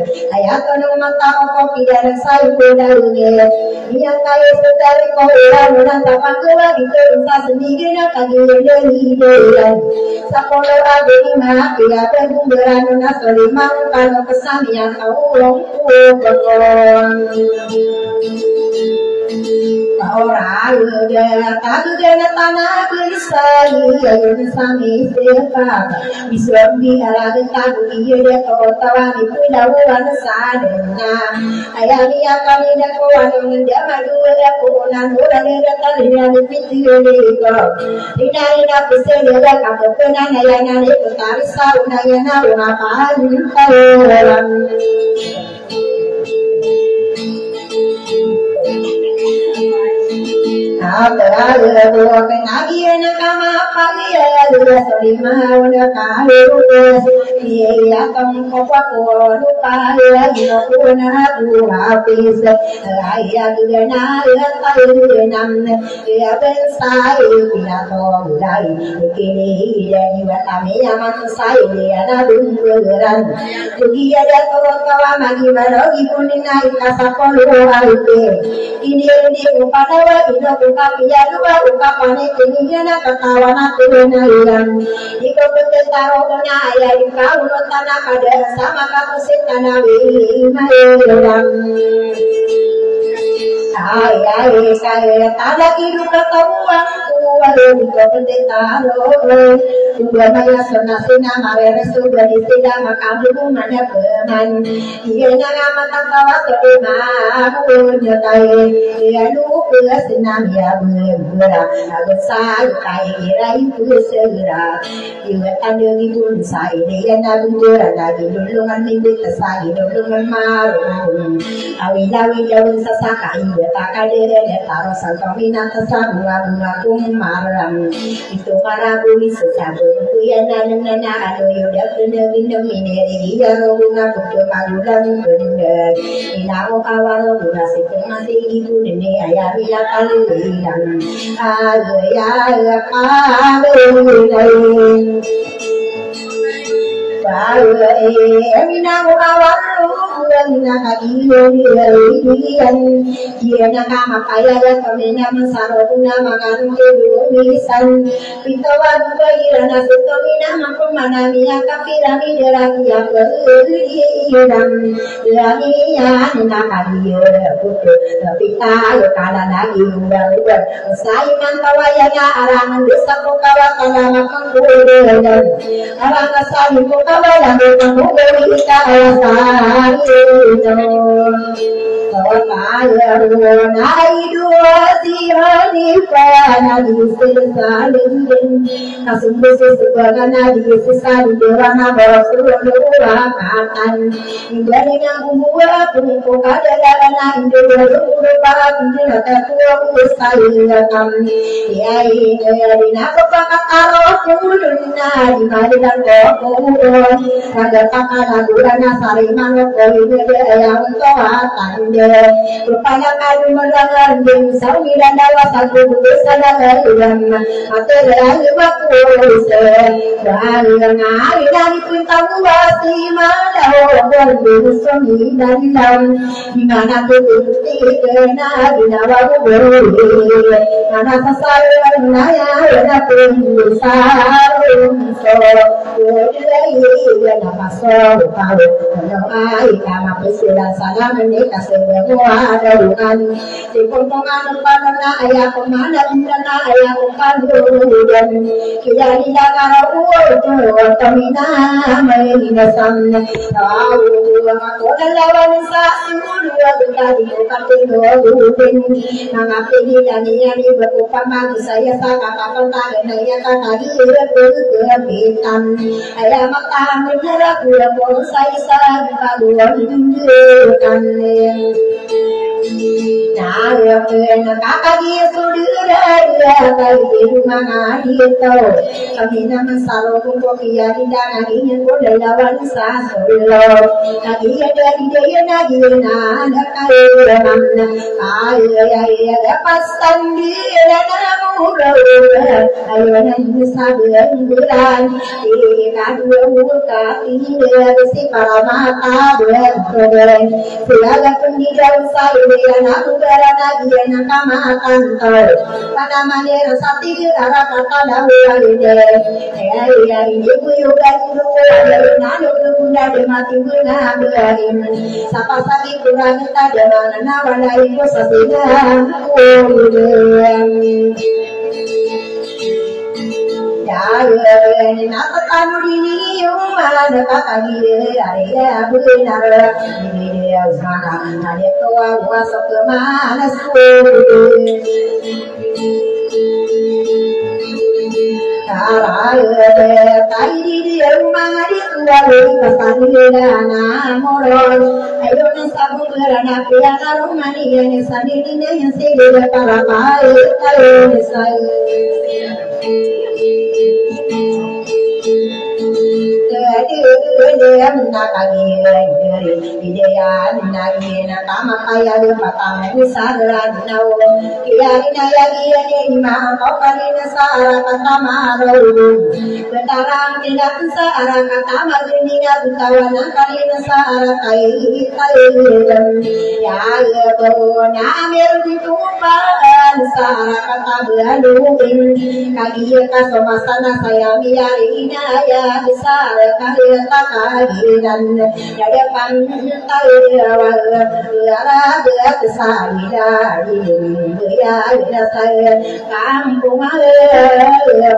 ayat kono mata kopi dan sayur daunnya yang kaya setari kau orang tapak tua itu entah sendiri nak kaki dari dia sekolah ada lima dia bergumbaran nak selimang kalau kesan yang kau lompuh orang udah tahu dengan tanah bersari yang sami siapa bisa biarlah tahu dia tahu di pulau sadena ayah dia kami dah kawan mendia madu dah kawan orang dia tadi di pintu dia tidak ada pesan dia kamu pernah ayah ni petari sauna ayah apa orang Ada dua kenagi anak kama pagi ada selima udah kali dia kamu kau lupa lagi aku nak habis ayah dia nak tahu nam dia bensai bila tahu lagi kini dia juga kami yang saya dia nak beran dia ada kawan lagi lagi pun naik kasar kalau ada ini pada waktu Kapia dua ukapan ini jana ketawa nak tunaian. Iko bertentaro kena ayah di kau tanah ada sama kamu setana wimayam. Saya tanda hidup ketahuan walau iko bertentaro. Dua maya senasina mare sudah disida maka belum ada peman. Ia jangan mata tawa terima nyatai. Ia lupa senam ya bergerak besar kai kira itu segera juga ada di pun saya dia nak bergerak lagi dulungan minggu tersagi dulungan maru awi jauh sesaka ia tak ada dia taruh sangkau minat tersabua bunga maram itu para bumi sesabu kuya nana ada yuda kena bina mineri dia bunga putu malulan bener inamu awal bunga situ masih ibu nenek ayah bila kali bilang ayah kali Emina awal Emina kadian dia nak makaya dan kami nak masalah guna makan kebumisan pitawan bayiran asal mina makan mana mina kafirani deraki yang beriran lagi ya nak kadian putu pita yo kala lagi udah saya mantawaya arang desa pokawa kala makan kebumisan arang kasih pokawa yang kamu berikan saya Kaya naik dua tiada pada di sesalin kasih bersih sebagai di sesalin orang bersuara katan dari yang buat pun kada dalam Indo berupa pindah ketua bersaing ya ini dari nak pakai kulun di madidan kokon ada pakar bulan sari manok ini yang toatan rupanya kami mendengar di sawi dan dawa satu besar dalam material bagus dan hari dari pintar wasi malau bersuami dan dalam di mana bukti kena di nawa beri mana sasar naya dan besar so jadi nama so kau ai kama presiden sana menikah ada bukan di potongan pada ayah kemana dan ayah dan kita tidak kalau tamina main sana tahu aku dan lawan satu dua kali tapi dua mengapai dia ni berupama saya sangat apa nanya kata dia berkebitan ayah mata menera pula pun saya sangat tunjukkan Naruhin kakagi sudira bagi rumah itu kami nama saro kumpul kia di dana ingin kodalawan sasolo kagi dari dia nagi nada kaya mana kaya dapat sandira namu ayo nanti sabian bulan di kadua muka tidak besi para mata berkoden selaga pendidikan saya aku berada di nakama kantor pada manera sakti arah kata dawa ide ya ini kuyugan dua nado bunda de mati guna berin sapa saki kurang tak ada mana ibu sasina ya nakatan ini umar kakagi ya benar ini dia usman ada tua masuk ke mana tadi dia rumah di tua pasarina moron ayo nasabu berana piana rumah dia sendirinya yang segera para baik ayo saya dia menakagi dari idean nagi nakama kaya de patang usaran nau kiari naya dia ni ma kali nasara kata maru betarang tidak sara kata madina utawana kali nasara kai ya bona mer ditumpaan sara kata belalungin kagi ka somasana saya biari inaya besar kali dan ada pantai ada kesari dari ya saya kampung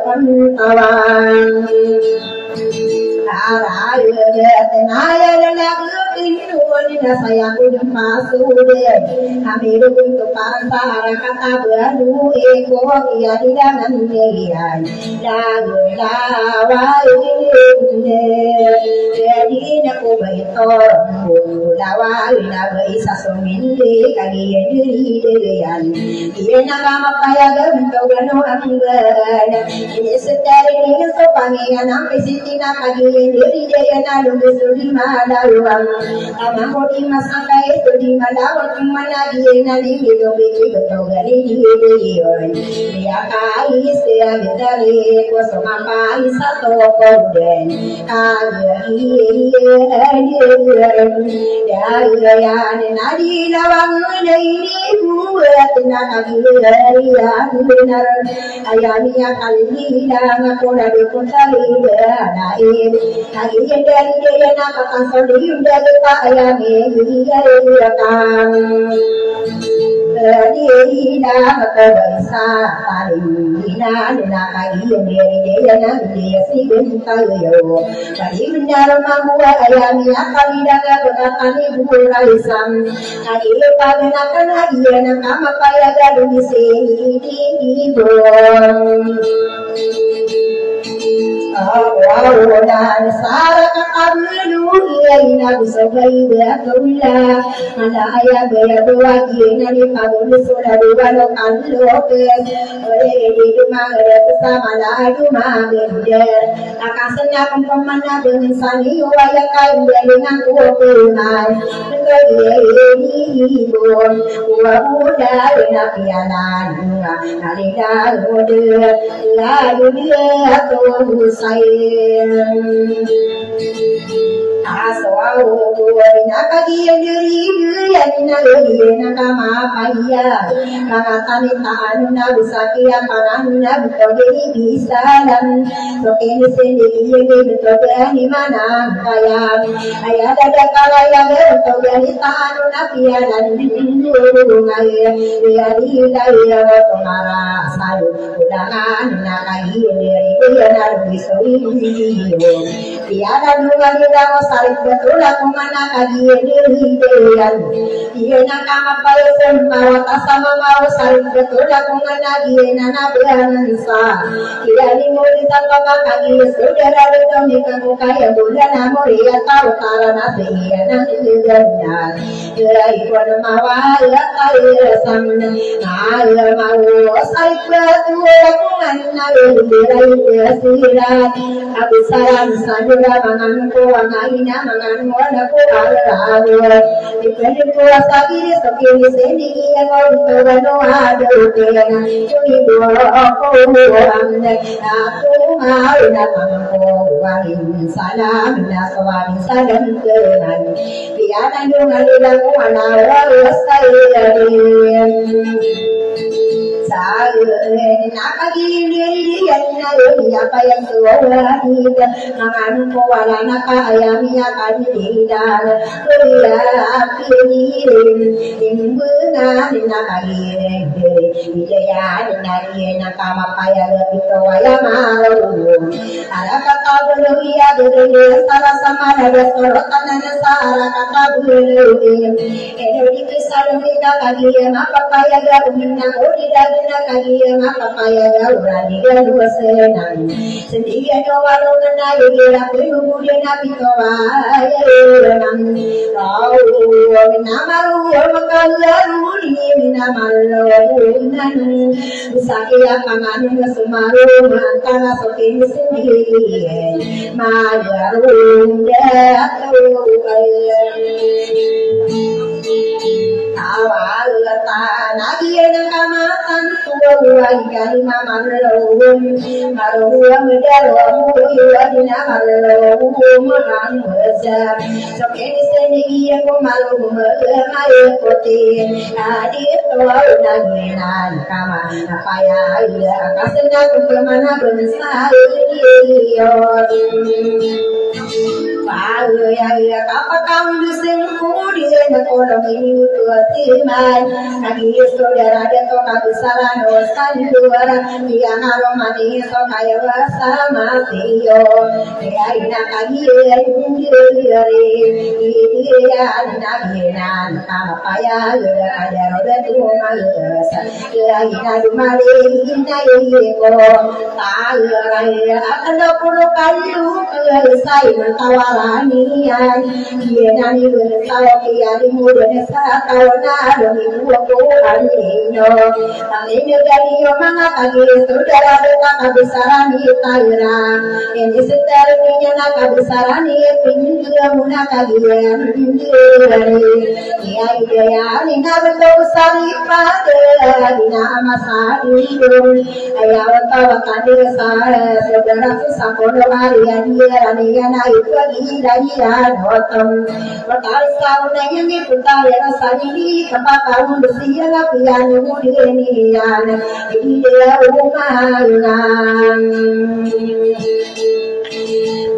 pantauan tenaya saya udah masuk kami untuk para kata baru eko ya di dalam dia lagu lawa jadi aku baitor lawa lawa isa sumindi kali diri dirian dia nama kaya gento gano anggan ini setari ini sopangian sampai siti nak kali diri dia nalu besuri malawan amang di masaka itu di malawan mana dia nali hidup itu betul dari dia dia kai saya dari kosong kai satu koden ya nadi lawang ini buat nak ya benar ayamnya kali dan aku dari kutali naib lagi dari dia nak kasar diudah kita ayami dia kan dia bisa paling dina lagi dia nak dia si bentar yo tadi benar mamu ayami kali dan kali bulan kali lepas nak dia nak apa ya gaduh di sini dan sarak kabelu ina busabai dia kaula ada ayah gaya doa gina di kabulu sudah dua lokal lokes di rumah ada bersama lagi mager akasnya pemana dengan sani waya kain dengan kuopenan ini bon udah dengan pianan nalida rode lalu dia tuh aswau nak dia diri yang nak kaya kangatan anu na busakia pananu na betul bisa dan ini sendiri betul di mana kaya ayah ada kala yang betul dari anu na piaran dia dari kemara sayu udangan nak kaya diri dia nak bisui tiada dua tidak saling betul aku mana kagian dirian dia nak apa ya sembawa sama mau saling betul aku mana dia nana beransa dia ni muri tanpa kagian saudara betul ni kamu kaya bulan amoria tahu karena dia nanti dengannya dia ikut mawa ya kaya samna ala mau saling betul aku mana dia sirat abisaran sanjura manganku angina manganmu aku ala dipendek kuasa kiri sekiri sini yang kau bano ada utena curi dua aku amne aku mau datangku wahai salam naswani salam kenan biana dungan dilaku anak saya nakagili apa yang suara kita mangan kuala naka ayamnya kami dan kuliah pilih imbuna nakagili ijaya nari nakama paya lebih tua malu ada kata beruia beruia salah sama ada sorotan dan salah kata beruia ini kisah kita kagi apa paya gabungnya tidak kagian apa paya orang dia dua senang sendiri doa dengan ayah kemudian nabi doa ayah kau namaru makallaru ni namaru nanu sakia pangan semaru antara sokin sendiri majaru jatuh awal tanah dia kamatan tua ikan mama lelum maruam dalam mulia dina maluam makan besar sokin seni dia malu malu putih adik tua naginan kama paya ia kasena kemana bersah dia ya apa kamu disengkurin kolom ini tuatiman lagi saudara dia to kabesaran osan luar dia ngalong mati so kaya sama tio dia ina kagian dia naginan kama paya ada roda tuh dia ina dumali ina yeko tayo akan dapur kayu selesai mentawalanian dia nani bersama kiai muda desa kawana demi buku anino anino dari omanga kagi saudara deka kabesarani taira ini seterusnya nak kabesarani pinjul muna kagian dari kiai dia nina betul sari pada nina amasari ayah tahu kadir saudara sakono hari dia dia naik lagi dari hotam bakal sauna yang diputar yang sani tempat tahun bersih lapian mudian ini dia umayan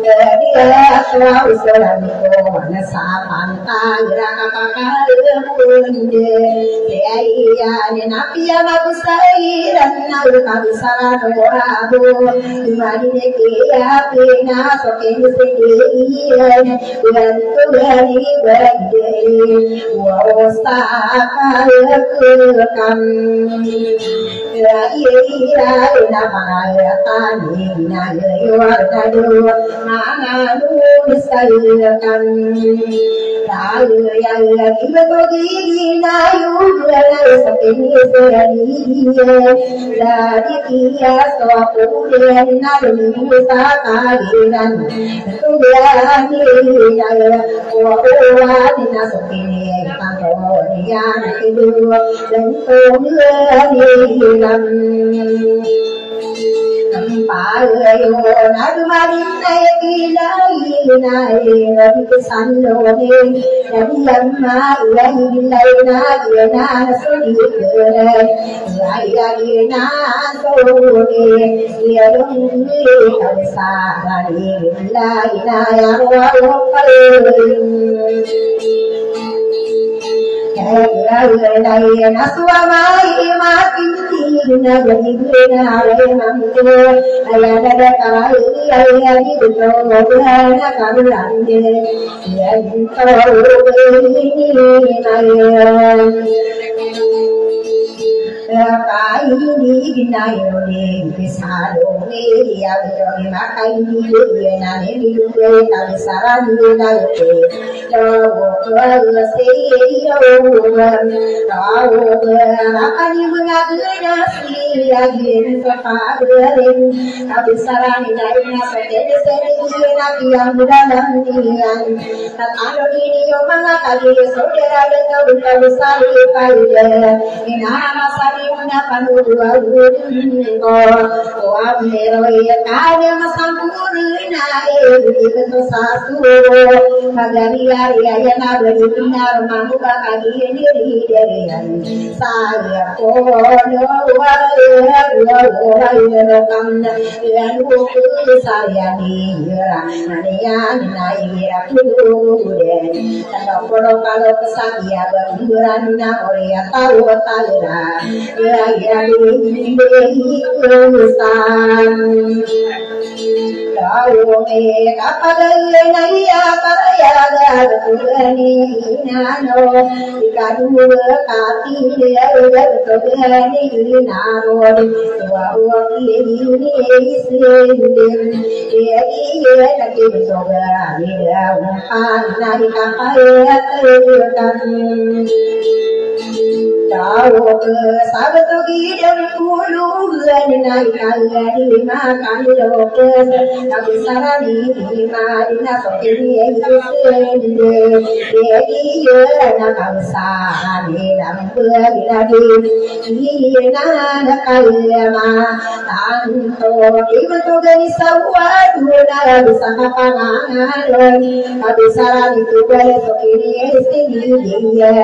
dia selalu selalu nasa pantai raka kalumunde dia ni napia magusai dan nalu kabisara norabu dimari kia pina sokin sendirian dan tuari berdiri wasta kalekam iya namanya tani naya kadu manganu misalkan lalu yang lagi berbagi nayu dua sepeni serani dari kia sopu dan nalu musakahiran tujuan naya owa dina sepeni pangkonian kedua dan kemudian payo nadu marin naik naik kesan lode dari lama ilahi ilaina gena sudi kere ilahi na sode dia dungi kabesarani ilahi na ya wa na suamai makin tingna berigna alemamku ayana karai ayani bujona karulande yang ini kaini ginayo ni bisalo ni abiro ni makaini ni nani ni kabisaran ni nayo lo se yo akani mengagena si agin saparin kabisaran ni nayo na sede sede ni yang dalam nian alo ini yo mangakali saudara betul besar pada ina masari una panua ko amero ya kaya masampurna begitu satu magari ya na benar mampu kali ini dirian saya ko no kam ya nu saya dia naya kudu kalau kesakia berbulan na oria tahu talera ya ini urusan tahu kapagai naya karaya darulani nano ikadu kati dia darulani nano tua ini isin dia lagi soga dia nari kapaya terkan tahu sahabat gidan kulu zanai kali makan lokes tapi sarani marina sokini sende dia nak sani dalam berladi ina nak kalama tanto kimanto gani sawat mula bisa kapangan tapi sarani tu boleh sokini sende dia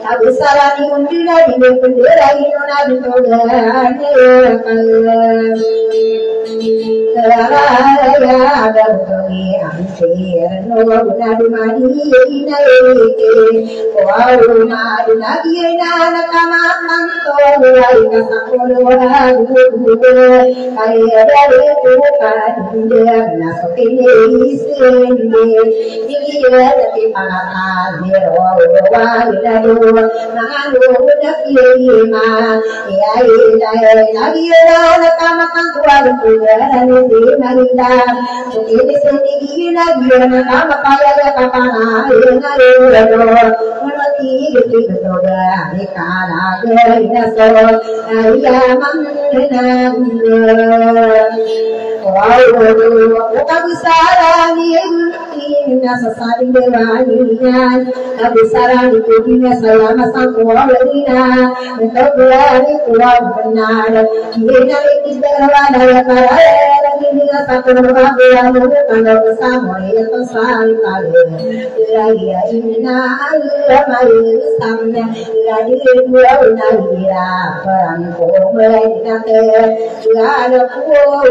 tapi sarani undina ini bendera inona ditolak ya berdoa anjir no nadu madi inaike waru madu nadi na kamaman to ai kasapolo adu ai dari bukan dia na sokini sende dia tapi panatan mero wa nadu nangalo nakiye ma ya ida nadi na kamaman to adu Marinda, jadi sendiri lagi nama kaya kapana, ingaro, mati gitu betul, ikana gerina so, ayam menang. Wow, besar ni sasari beranian, besar itu bina selama sang kualina, untuk berani kuat benar, bina itu berada pada ini satu orang kalau bersama itu selalu kali, dia ini Allah mahu samnya, dia dua naira perangko mereka dia ada pulau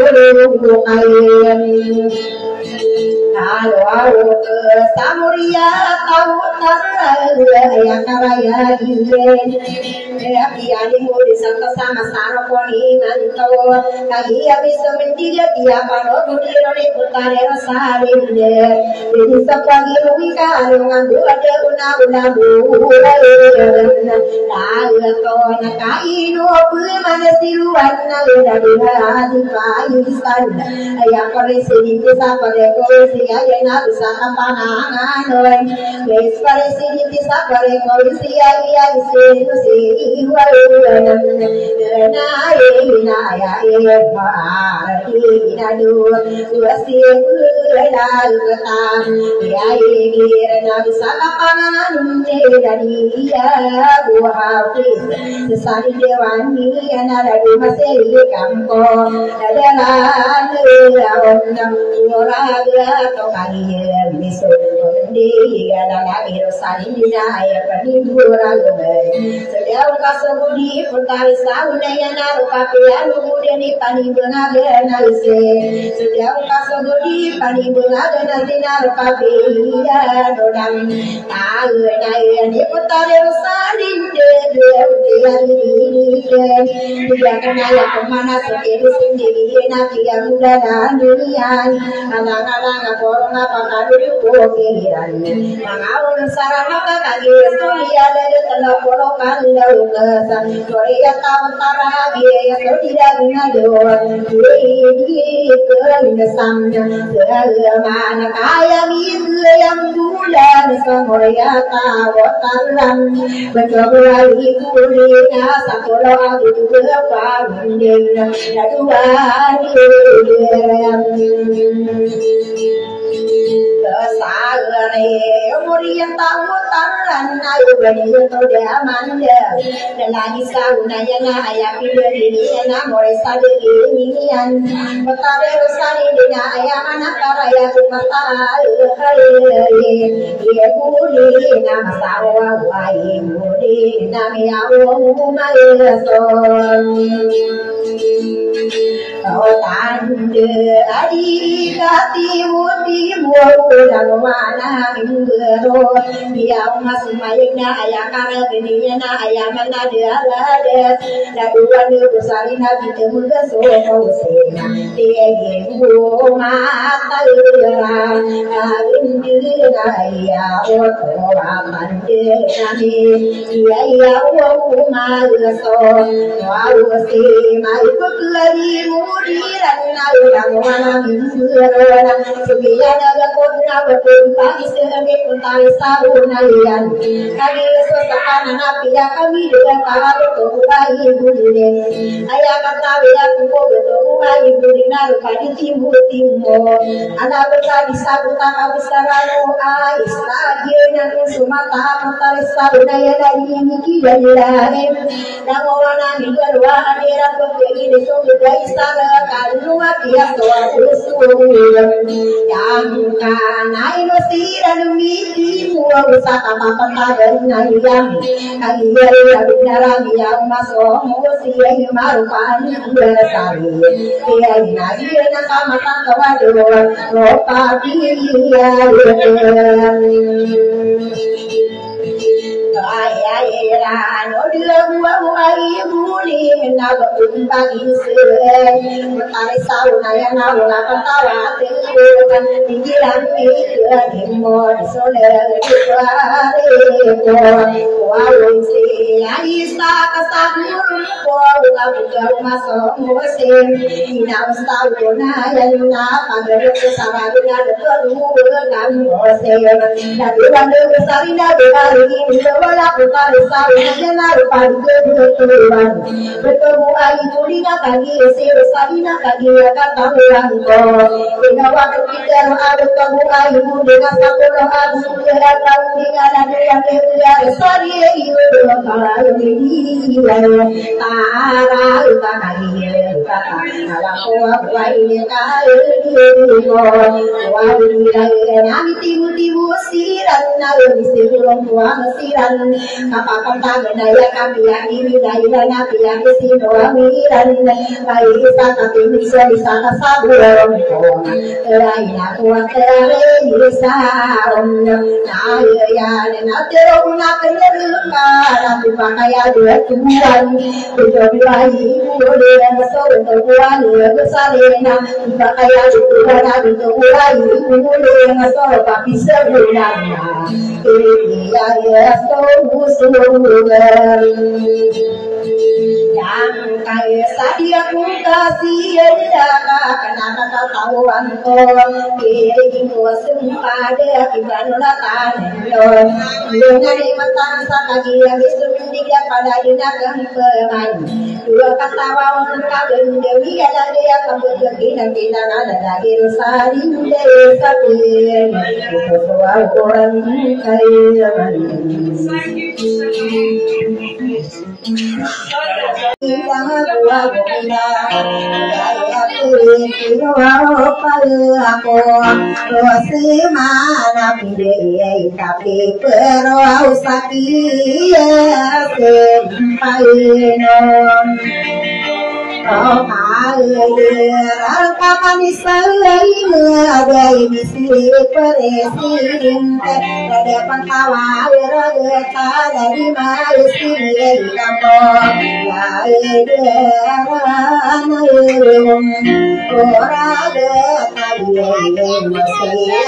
ayam. Kalau samuria tahu yang karaya dia kiani mudi santo sama saro koni manto kali habis mendiga dia pano budiro ni putare rosari de jadi sapagi ruika ngandu ada una tahu to na kaino pemane siruan na dari hati paisan ayam kore sedikit sapare kore siya na bisa kapanangan oi les kore sedikit sapare kore siya isi di adalah irosan dinaya penibura sedang kasebudi putari saunaya naru kapia kemudian di panibura genalise sedang kasebudi panibura genalise naru kapia dodam tahu naya di putari usadin tidak kenal kemana sendiri sendiri nabi yang muda dan dunian alang-alang korong apa kadu pikiran mengawal sarana kaki sulia dari telok kolokan daun kesan Korea tawara biaya tidak guna doang di kelindasamnya mana kaya bisa yang bulan Korea tawaran mencoba ibunya sakola aku berapa mending dua kesalahan umurian tahu taran ayu bani itu dia manda dan lagi saunanya na ayah pilih ini na mulai sadari inian betapa rusani dina ayah mana karaya kumata dia budi nama sawa wai budi nama yawo mayason tanda adik hati budi mudah mana inggero dia masih mayaknya ayah karena bininya na ayah mana dia ada laduan besari nabi temu besok sena dia ibu mata lera bindina ayah otoa mande nami dia ayah uang malaso wau si mai lagi mudiran ayah mana inggero sebiya daga kodna betul pagi sebagai pentari saunalian kami sesakan nabi ya kami dengan kalau tuai budine ayah kata bila kuko betul tuai budina kali timur anak berkali sabuta kami sarano ais lagi yang sumata pentari saunaya dari ini kita dilahem dan orang nami berwa akhirat berkini besok juga istana kalau dia doa usul yang kana ino siran miti muwa usaka mapata dari nayam kagiyari abinarami yang masuk musia himarupan berasari dia inadi nakama tangkawado ropa biya ayah no dia buah ibu ni nak berbagi sering mentari saunaya naula ketawa terukan tinggilan mikir demo di soler di kuare kuarin si ayisa kasabur kuarulah bukan masuk musim ina mustahuna yang pagar kesama dengan dengan musim dan bukan besar indah berari wala putari saunaya naru pagi betulan bertemu ayu kulina kagi esir sabina kagi kata ulangko ina waktu kita ada kamu ayu dengan sakura abu dengan kamu dengan ada yang dia sari iyo kalau ini tara kagi kata kalau aku ini kali ini wali nami tibu siran nalu disebelum buang siran apa kata daya kami yang ini daya nabi yang sino amiran baik tapi bisa sabur lain aku terlalu besar nah ya na terus nak keluka tapi pakai dua tuan jadi lagi boleh masuk tuan besalena pakai tuan ada tuan boleh masuk tapi sebenarnya dia ya yang kaya sadia kasih ada kenapa kau tahu anto kiri sempada kibanola tanendo dengan matan sakagi habis mendiga pada dina kempeman dua kata wawan kagen dewi ada dia kamu begini ada lagi rosarin desa pin itu tapi perau sakit sempain oh rang kapan selain ada misi peresin ada pangkawa rageta dari masi kampung lain orang tadi masih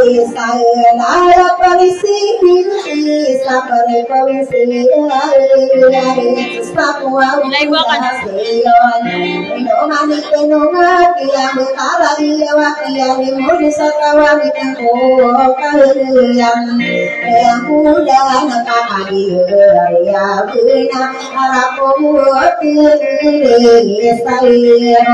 dari saya nara polisi sapare polisi sapua no mani no ngati yang tara dia wakia di mudi sakawan ko kalian yang muda nakaka dia ya bina harapu muti saya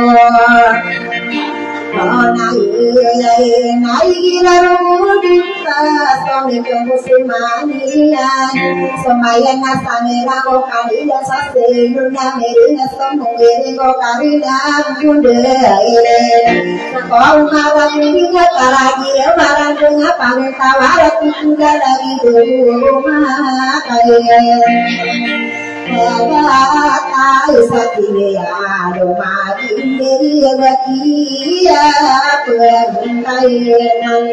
naik larudita suami kemuslimanian semayan nasangira ko karida sasenu namerina somuere ko karida budaya kau maramnya karagi barang dengan pangtawara kuda lagi rumah kaya Kata satya rumah ini bakia perintainan.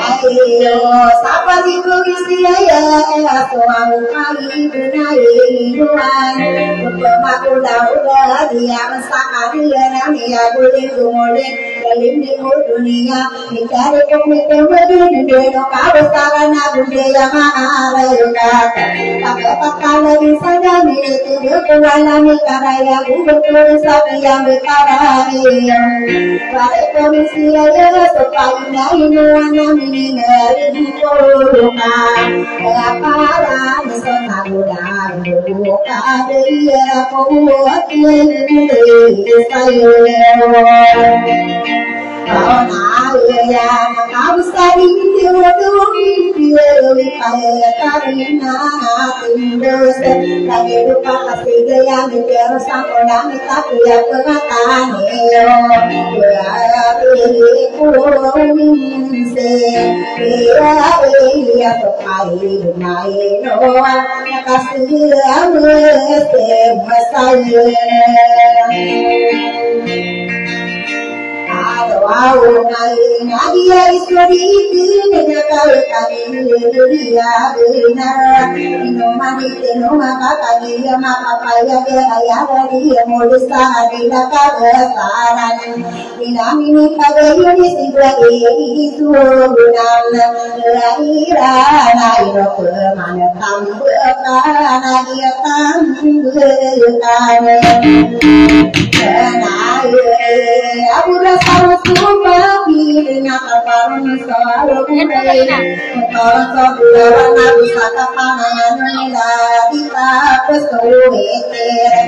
Ayo sapari kuisiaya suami kali benainuan. Pemaku daulah dia mesakari namanya boleh boleh dalam di dunia mencari komitmen berdua kau sekarang budaya maharaya. Apakah bisa jadi itu kewangan karya betul sapi yang berkarya. Pada komisi ayah supaya inuan ini merinduka. Para misalnya mudah buka dia kuat ini saya. Kau naya kau sering diuduhi kaya karina tindus lagi lupa kasih gaya terus sampai tapi ya pengatane kuminse ya tokai naik noa kasih masaya wow nadia istri ini kau kami dia benar inomani maka kami maka payah ayah dia modus di kabaran dinamini kagak ini itu benar lahiran ayo kemana tambukan dia tambukan aku rasa semua pilihnya kapan selalu budaya kalau sebulan bisa kapan kita pesuhiter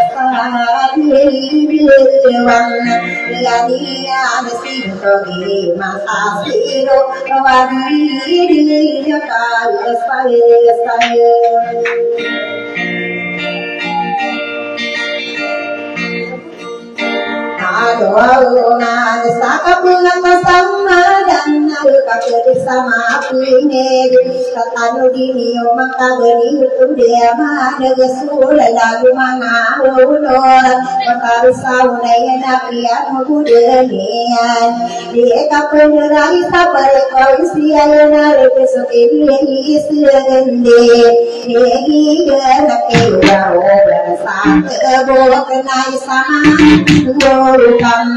sekali bilang dia ada sintogi masa siro kawadi dia kaya saya Aduh, saka pulang sama dan kakek bersama punya kata dini maka beri itu dia mana gesul lalu mana ulur maka saunaya napian mudenian dia kapun rai sabar kau siaya nare besok ini segende dia laki baru bersama bawa kenai sama bukan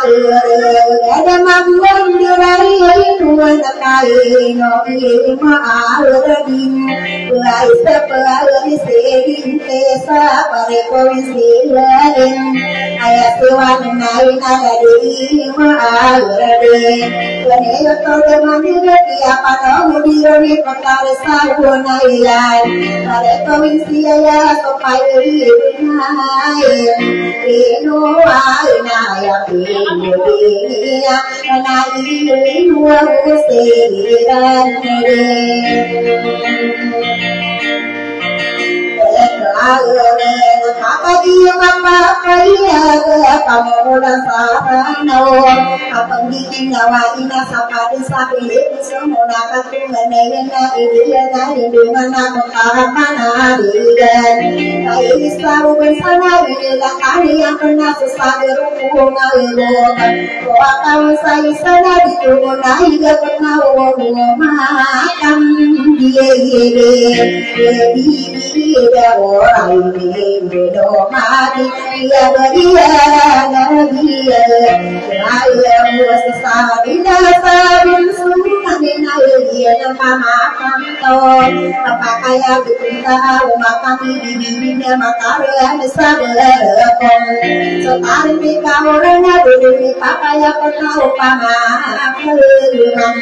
ada mamang dirai tuan kai no ma aladin lai sepalai sedin tesa pare koisilain ayat tuan nai nagadi ma aladin kene to de mandir dia pano dironi patare saunailan pare koisiya to pai nai eno ai nai ya nai nuwa seran Papa dia papa kaya pamola sarano apang di nawa ina sapa desa pilih semua katungane na idia na dimana kapana digan kai saru bersana bila kali yang pernah susah beruku ngalo ko akau sai sana dituna iga pernah makan dia dia orang bedo mati dia beria nadia ayam sesabina sabun sunana dia nama kanto apa kaya kita makan bibirnya makaran sabarapon sekarang di kamuran ada di papaya kau pama keluman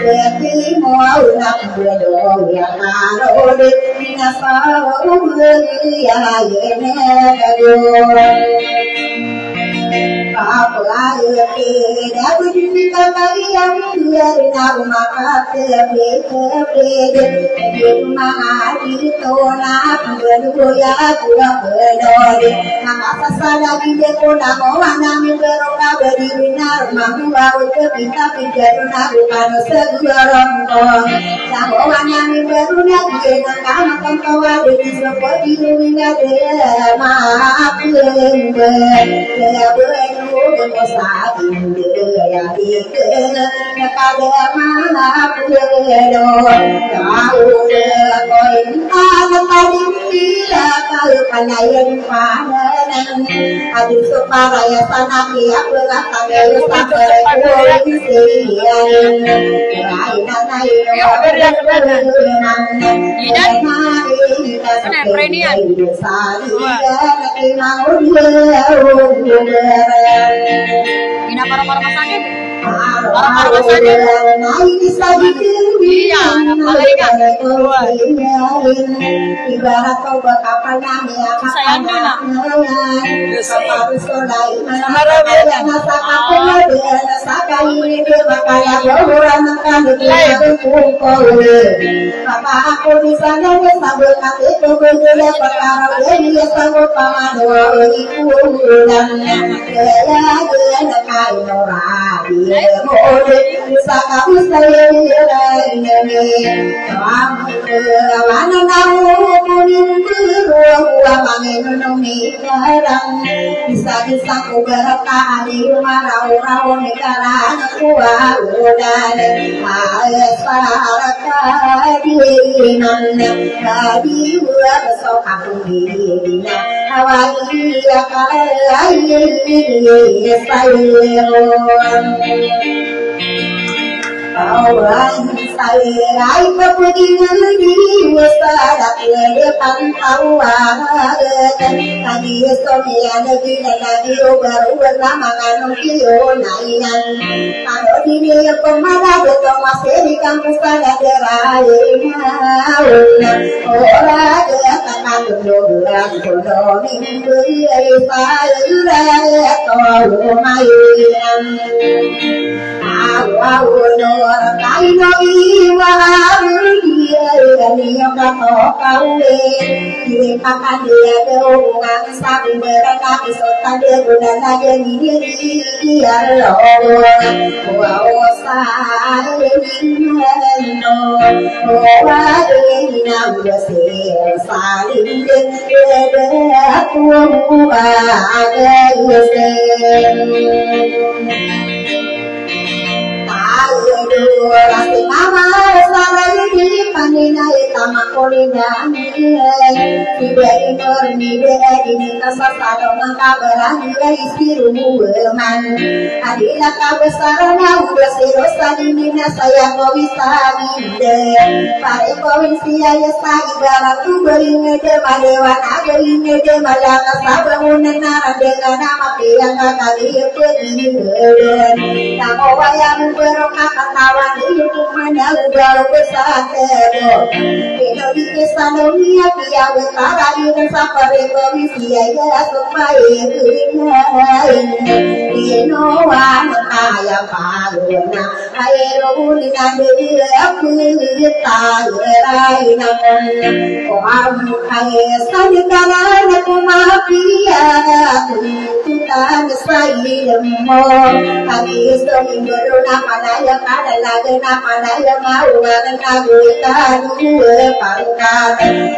lagi mau nak bedo yang kalau di nasaru ya yene kado apa lagi dah begini kali yang dia nak makan terbeker di rumah itu nak berdoa berdoa nak salah dia pun nak orang berdoa beri benar mampu bawa kita pikir nak bukan segorong nak orang yang berdoa dia nak makan kawan di seperti dunia dia maaf dia berdoa sahabat dia dikena kada maaf berdoa tahu koin tangan tadi bila kalau panayan panen adil supaya tanah dia belakang dia sampai koin siang lain Ina para sakit. Para sakit. Iya, Amerika. Ibarat kau berkapal nami sayang dina. Papa aku di sana dia sambil kaki itu berjaya perkara dia sanggup pamanua ikutan dia nak kain orang dia boleh bisa kamu saya ini kamu mana tahu punin beruang angin nungi jarang bisa aku berkah di rumah rau negara kuat udah Tadi buat besok aku dina awali Awan saya kepentingan di masyarakat depan awal tadi soalnya lagi lagi baru berlamangan kilo naian kalau di pemarah betul masih di kampus pada deraina orang katakan dulu minggu saya tahu main kaino iwa dia dia kato kawe dia pakai dia hubungan sabi mereka besota dia guna dia dia lo wow saya no wah dia udah saling deh aku mama salah di panina tama kolina Dari murni dari kasasado makabarang isi rumuman. Adilah kabesaran udah serosa dinina saya kau bisa binde. Pare provinsi ayah sagi barang tu beringe de madewan ageringe de malaka sabangunan nara dengan nama tiang kakali pegiden. Namo wayang berokah katawan hidup mana udah besar tebo. Keno di kesanomia pia betara di sapare provinsi ayah supaya beringain. Keno wan kaya paluna ayo ulina diri aku tarai namun orang kaya sadikana aku mafia kita nesai demo kami sering beruna panaya kada lagi na panaya mau ngana guitan dua pangkat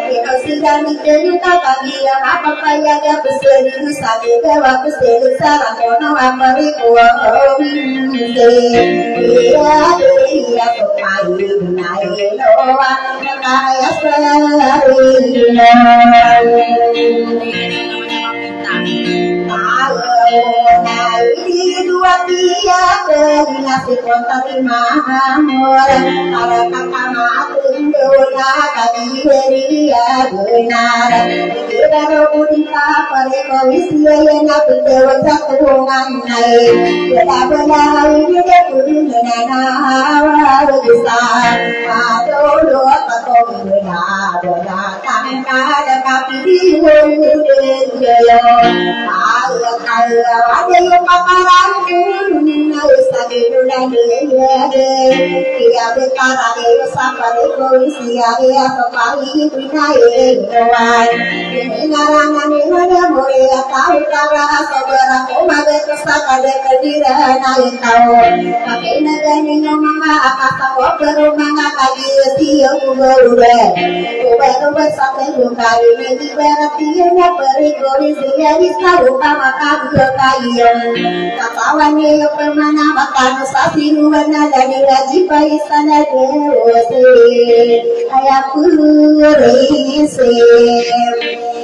kita sudah diterima kami yang apa kaya ya beseri sabi dewa beseri sarang kono amari kuang iya supaya naik loa kaya serina naik dua dia nasi kota lima hamur para kakak matung dona kami beria benar kita robudita pada komisi yang aku dewa sakungan naik kita benar ini punya nawa besar aduh doa kau benar benar tanpa ada kaki di hujung kaya ada yang pakaran usagi dunia dia betara dia sampai komisi dia sekali binai doan ini ngarangan ini ada mulia tahu karena saudara komaga kesaka de kedira naik tahu pakai negani mama akasa koperu manga kaji sio kubure kubure sampai bukari ini berarti ya peri komisi dia bisa lupa maka kayu kawannya yang permana makan sasiru wana dari gaji paisana dewase ayah kurisi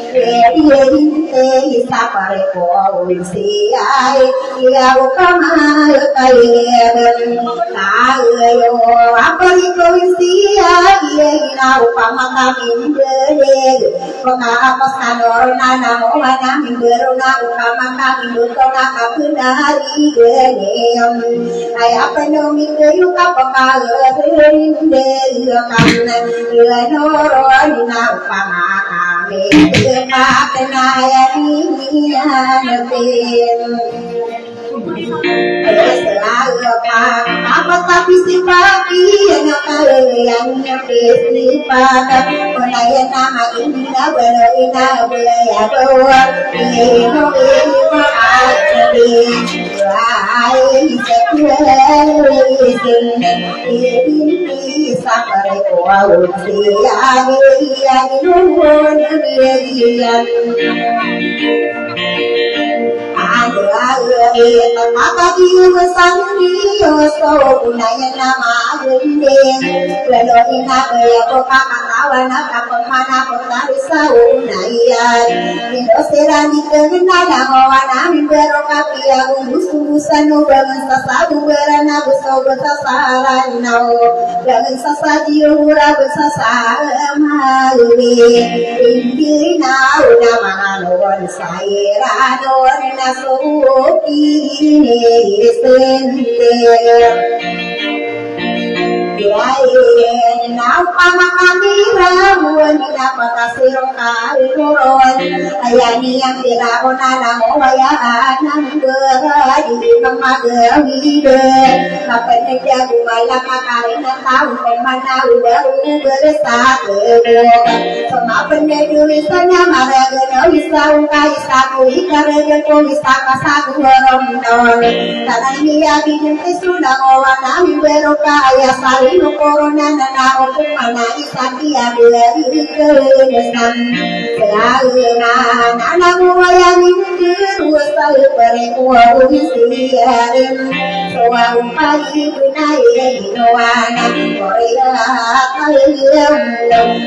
Yerinte isapare ko ulsi ai ia ukama kayen kayo apari ko ulsi ai ina upama kami bede kona apasanor nana wana mimbero na ukama kami dutona kapundari gene ai apano mingyu kapaka rinde kamna noro ina upama kenaya ini anatin selalu apa tapi si pagi yang kalian nyepesi pada penaya nama ini ina boleh bawa ini maafin lain sekuai ini sampai kau siang nuhun biayan maka dia sendiri so punanya nama gendeng lalu ina ya kok kawan apa mana potari saunayan itu serani kenal wana mimbero kapia umbus-umbusan bangun sasadu berana busau bersasaran nau bangun sasadio ura bersasamawi indi nau nama anon sairanon nasuki sente Kirain apa kami ramuan apa kasirong kairon ayani yang dilawan alam wayaan nang beradi memagawi apa jago malam makarin tahu kemana udah bersatu sama penyedulisannya marah bisa ukai saku ikarnya kau bisa kasaku romdon karena ini ya bikin sudah kawan kami berokaya sari corona na naon kung mana isaki abiri kesan selana anak wayang itu usah perempuan siarin soal pagi benai doana korea kalian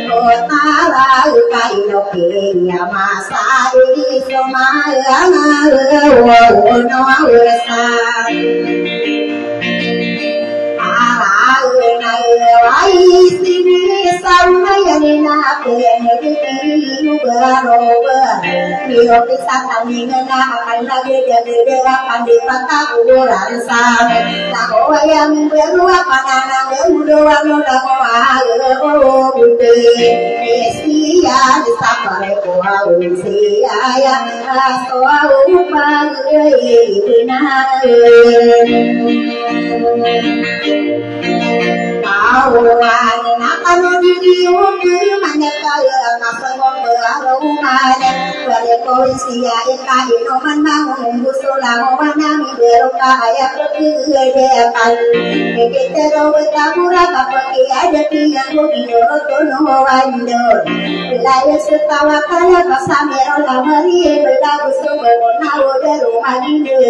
kota lalu kaino kenya masa ini semaya wono urusan Awan akan didium banyak kaya kasengong berarumanya Balik polisia ikai noman bangun busulang wanami berukaya kegedekan Keketero betabura kapaki ada tiang bukidoro tono wandor Belaya setawa kaya pasamero lamari Belabusu bermonawo derumah dine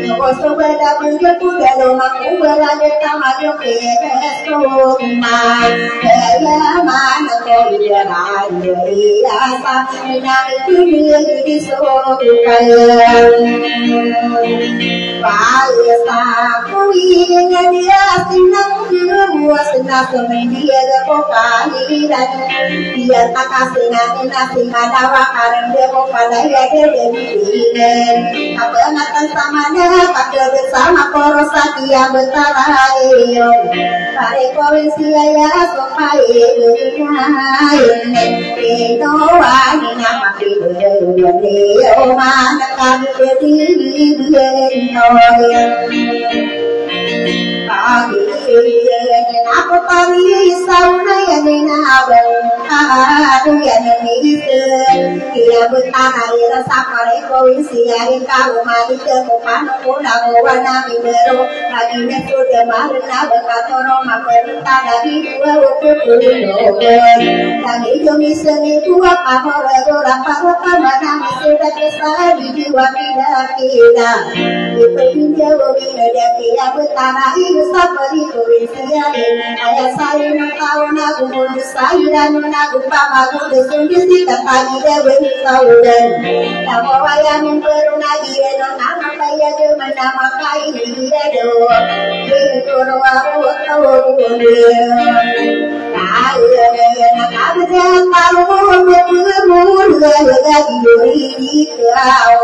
Nogoso bedabu jepu derumah kubelanya tamayo Esoma, kaya mana kau jalan dari asa minang dunia di sokan. Bahasa ku ingin dia senang kedua senang dia kekaliran dia tak kasih nasi madawa karena dia kepalanya dia dingin. Apa ngatan sama dia pakai bersama porosa dia betarayo. Pare polisia ya sopai dengan itu wani nama dia mana kami berdiri aku pari sauna ya nabang aduh ya kira betana ira sapare polisi ari kau mari ke kopan pulang wana minero lagi nesu de marna bekatoro maperta dari dua waktu lagi jomi seni tua pamore dorapa mana sudah kesal di jiwa tidak kira itu dia wina dia kira betana sapari polisia ayah saya nak tahu nak umur saya nak lupa aku desundisi kepagi dewi saudan nama wayang beruna dia nama saya cuma nama kai dia do itu aku tahu dia nak aku tahu berumur lagi di kau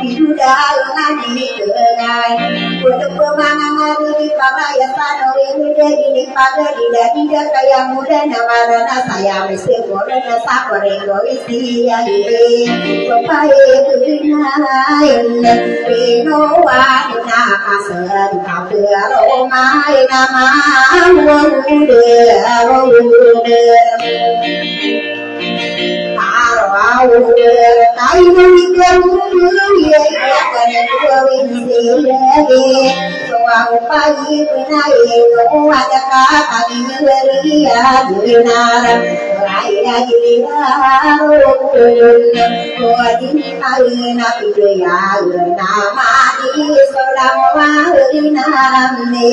itu dah lagi dengan untuk pemandangan di paraya sana ini jadi pada tidak kayak muda nama saya mesti boleh sabar egoisi ya ini supaya kebenaran Renoa na kasar kabel omai nama muda kai mikir ya pada dua winsi soal pagi benai no ada pagi beria benar raya gila wajib kali nabi ya nama di selama namne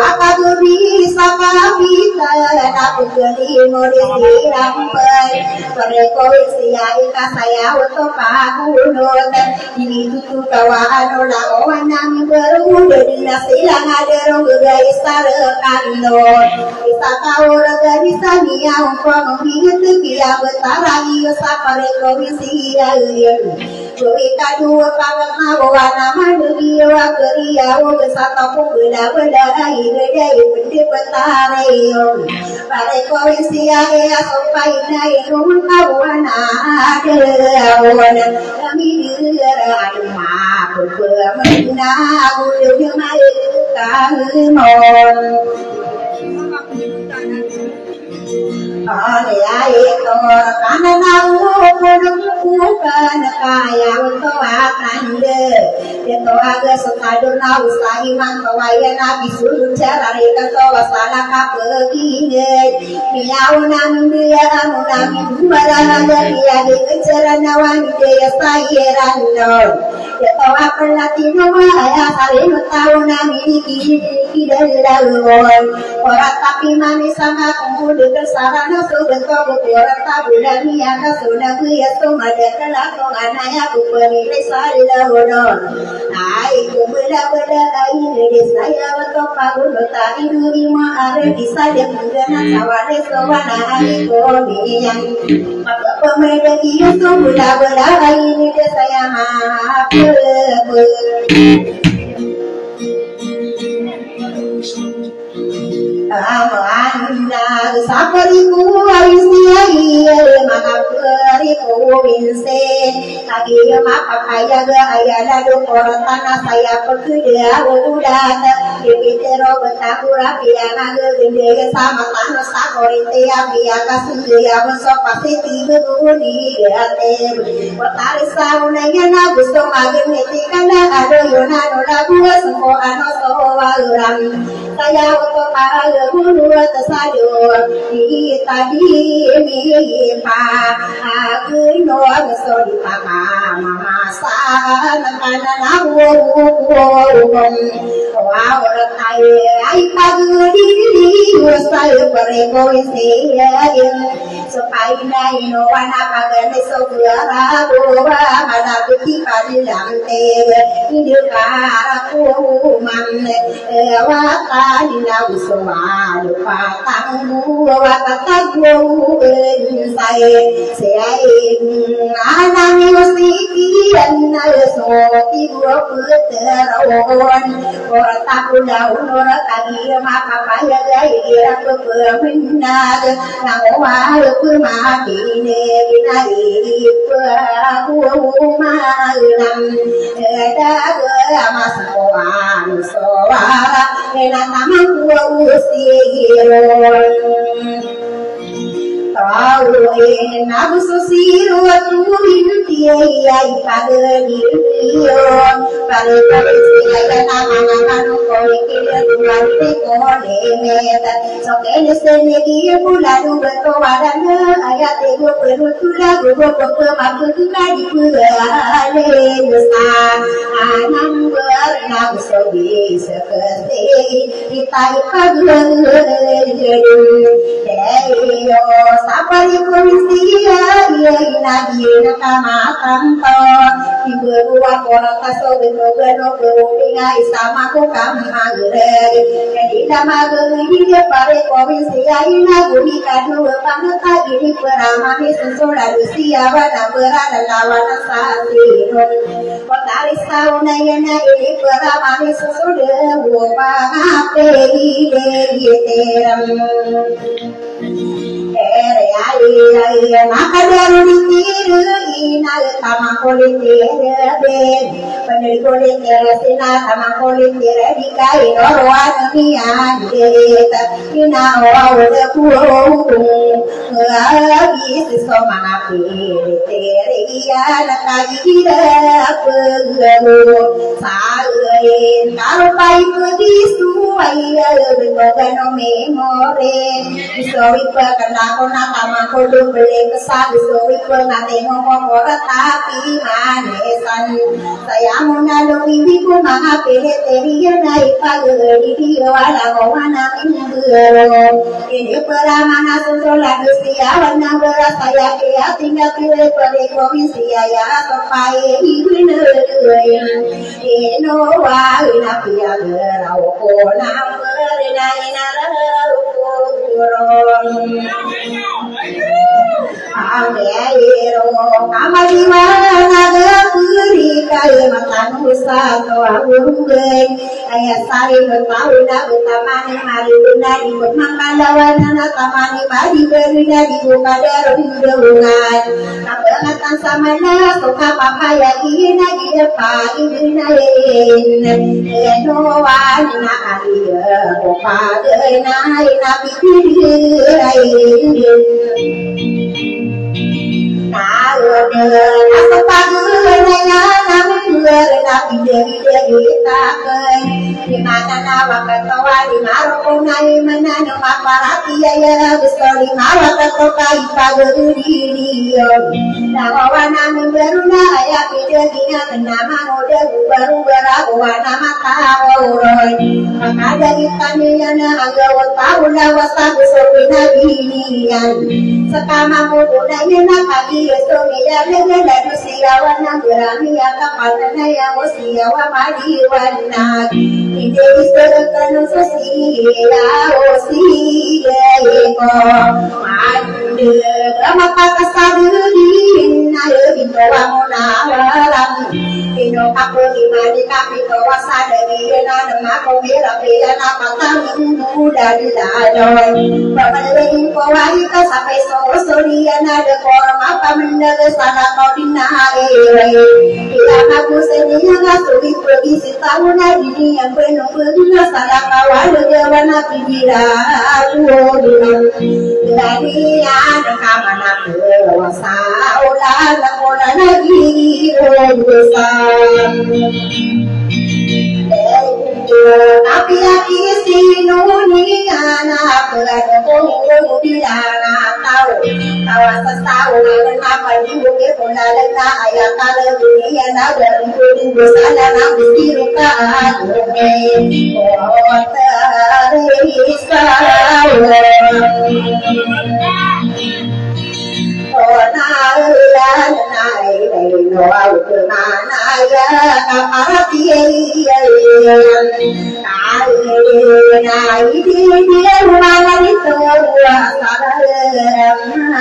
apa bisa kami tak jadi modisi rampai Perkoisia ika saya untuk pagunut ini tutu kawan orang nami berudah di nasilang ada rongga istarkan kita tahu rongga disania untuk mengingat kia betara iyo sa perkoisia kita dua pangan hawa nama dunia keria besata pun beda-beda ide benda betara iyo perkoisia ya sampai naik kawan ada kami dera rumah bermena guru mai kahmon ale ai to kana nau kodong bukan kaya untuk akan itu agak sekadur na usahi mantawaya nabi suruh carari ketawa salah kapegine miau namin dia amu namin barang dia di kejaran nawan dia sayeran non itu apa latino maya saling tahu namin di dalam orang tapi manis sama kumpul kesarana sudah kau orang tabulan yang sudah kuya sumada kelakon anaya kupeni sari lahonon ai kumula-mula ini saya untuk pagun betari duri ma ada di saja mengenai sawale sawana ai komian apa pemuda dia kumula-mula ini saya maaf Amanda sapariku aisiai makapariku binse lagi makapaya gaya lalu orang tanah saya pekerja udah dipitero betahura piana gede sama tanah sakorite abia kasih besok pasti tiba buni gate potari saunanya nabu somageti kana ado yonano lagu semua ano sowaluram saya untuk ada guru tersadur di tadi mipa aku no besok di papa mama sana karena nabu wow kaya ai pagi di saya berego saya supaya ino wana pagane sogara boba mana putih pada lantai ini karaku manne wata Nina usoma lupa tanggu wata tanggu saya anak musiki dan soti gua puteron orang takut daun orang tadi maka payah gaya kepeminat nangwa mati nari malam ada mas koan soara nama usirun tahu nabu susiru tuhin tiai pada diriyo pada siapa nama koi kira tuan tekone meta sokene senegi bulan berkawaran ayat ego perutula gogo pemaku kadi pulale nusa anam bernabu sobi seperti kita paglan deyo sapari komisia iya nabi nakama tanto ibu ruwa kola kaso beno pinga isama ko kamagre jadi damagre dia pare komisia ina guni kadu pangata gini peramani susola rusia wana berada lawana sasirun potari sauna yana ini peramani susola buwa ngape ide teram maka dari ditiru inal sama kulitir ben pendiri kulitir sina sama kulitir dikai norwan nian deta ina awal kuung habis somana pilih iya nakai pegelu sain kalau pai pergi suai bergano memore isoi pekana kona kama kodo beli kesal isoi pengate ngomong tapi manesan saya mau nalo bibiku maha pilih teria naik pagi dia wala ngowana minggero ini peramana suntola dusia warna beras saya kaya tinggal pilih pada komisi ya sampai ibu ino wa ina pia gerau kona berenai narau kuron Aero kamari mana guri kai matan usa to aurung aya sari berpauna utamane mari unai ikut mangkalawana tamani mari berina di buka darungan kabangatan samana suka papaya ina dia pa ina eno wana adia opa ina ina pikir Sekama mudanya nakagi somiya dengan siawan berani kapalna yang siawa madiwana ide isterkan sosiya osiya eko mande brahma kata sadudin ayo bintwa munawaram ino kapo imani kapito wasadari na mako mera peyana patang dari ladoy pamalein kowai ka sampai soriana de korma pamendaga sana kodina ewe ila aku seninya ngasuri pergi setahun ini yang penuh penuh sana kawal jawana pidira dulang dari ada kamana berwasa olah kola lagi besar tapi lagi sinuni anak berada punggung bilana tahu tahu kenapa ibu ke pola lena ayat kala dunia nada untuk bersala nabi siruka oh terisa oh nailan nai no au mana ya kapati nai dia rumah itu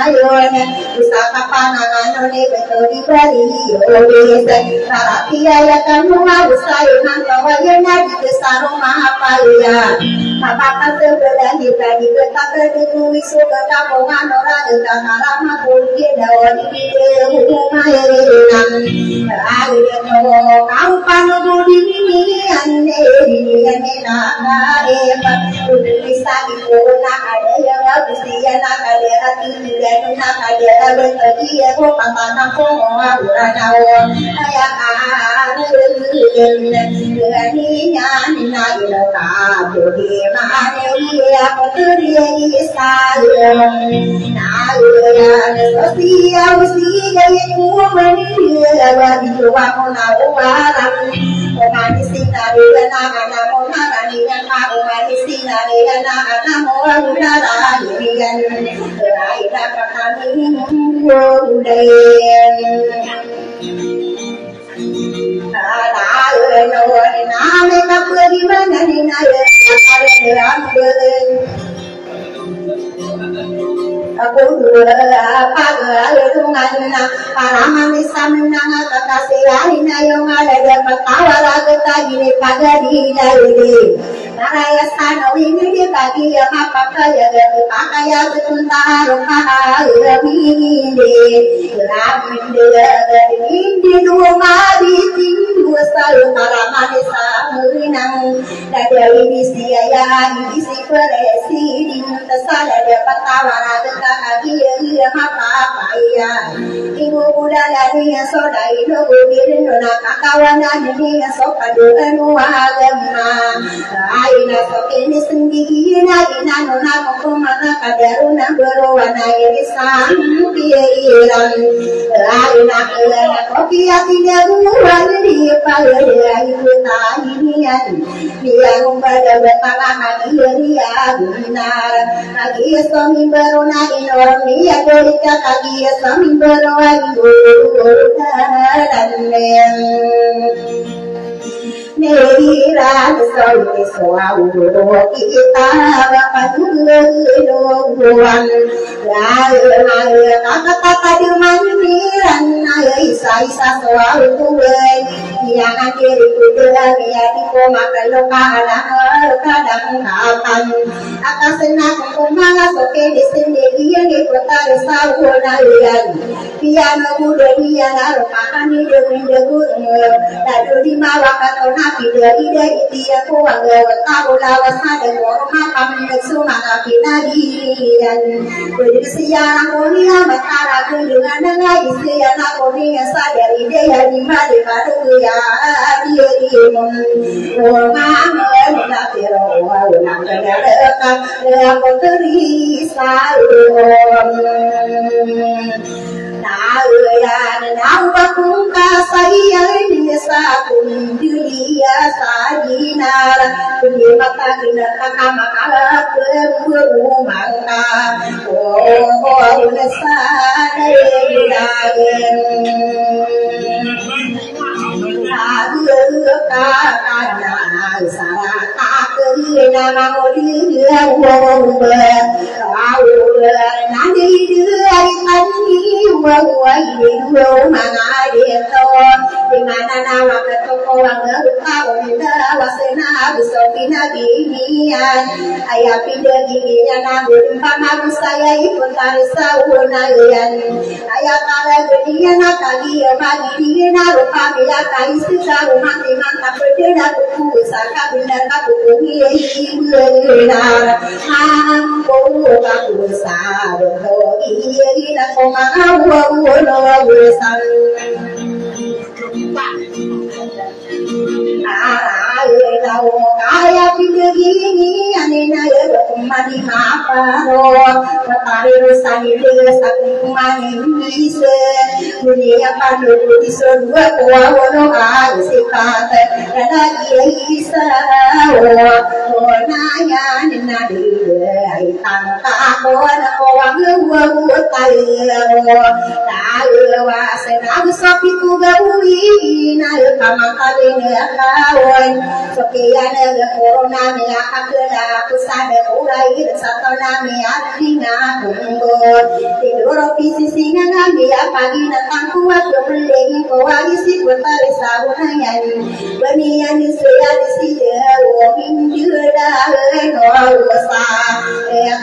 ayon bisa kapanangan ne betul diberi oleh saratia ya kamu usai mantau ya di besar rumah apa ya apa sebelah di kota kedua suka kapongan orang utara makulke daun di rumah ayo kau panu di ane na bisa ikuna ada yang bisa ada hati dan ada berarti ya kok patah kok uranawo ayah beraninya nina ta bodi mane ya potri saya na ya sosia usia ku meni ya itu aku nawaran mani sinari anak monarani aku mani sinari anak monarani yan raina kami udain no name kapri manani na ya aku pagal tungana paramani samnanga kakasirina yang ada pertawara ketagine pagadi dari naraya sana ini dia bagi yang apa kaya pakaya betuntaro kahaminde raminde indi dua mari tindu selalu paramani samnang dari bisi ya bisi peresi di mutasala ada pertawara kaki yang apa ya ibu muda dari yang sodai no birin no kawan dari yang sopadu anu agama aina sokini sendiri ina nona komana kadaruna berwana ini sampiran aina kopi tidak buat di pagaya ibu tahinian biang pada bertangan dia benar lagi suami berona orang dia berita kaki suami berona dan Nera soy soau kita paduan kata di mandiran isa soau tuwe yang akhir kuda ya di koma kalau kadang kapan atas senang kumala soke di sendiri yang di kota sauna lian piano muda dia naruh makan di demi lalu di mawak atau Ida Ida ku angga tahu lawas ada korma kami sumanga pinadian bersiaran kuliah matara dengan ngai siana kuliah sadari dia di mana ya dia imun ngam na tiro ulang kedaka aku terisa Nampakung kasayang sa dunia sajinar Kundi mata kinakamakala Kumangka Nasa Nagagin Nagagana Sarata Namangodiya Dimana nama ketoko wangga utawanda wasena busopina ginian ayah pindah giginya nabun pamagu saya ikut tarisa unayan ayah kala gedian nakagi magi dina rupa bila kai sisa mati mantap berdena kuku saka benda kaku benar ambo kaku saro iya koma awu besan kaya pindah gini anina ya kumani maparo matari rusani desa kumani bisa dunia pandu di sedua kuawono asipat kada isa naya nina dia tangka kona kowang luwa tayo wasena gusopi ku gawi na kamakalinya kawan Sokian ada corona ni akakena aku sadar urai satona ni adina kumbor tidur opisi singa ngambil pagi datang kuat berleng kawali si bentar sahunayan benian di saya di sini wongin jeda nosa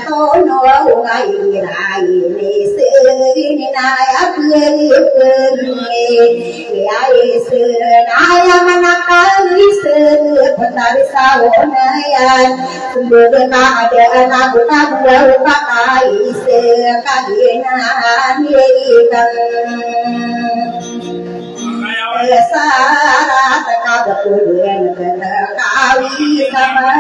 tono ngai rai ni segini naya beli ya naya manakali Petari sawonayan Sumberna ada anak baru pakai sekalian ikan Sarat kabulan kawi sama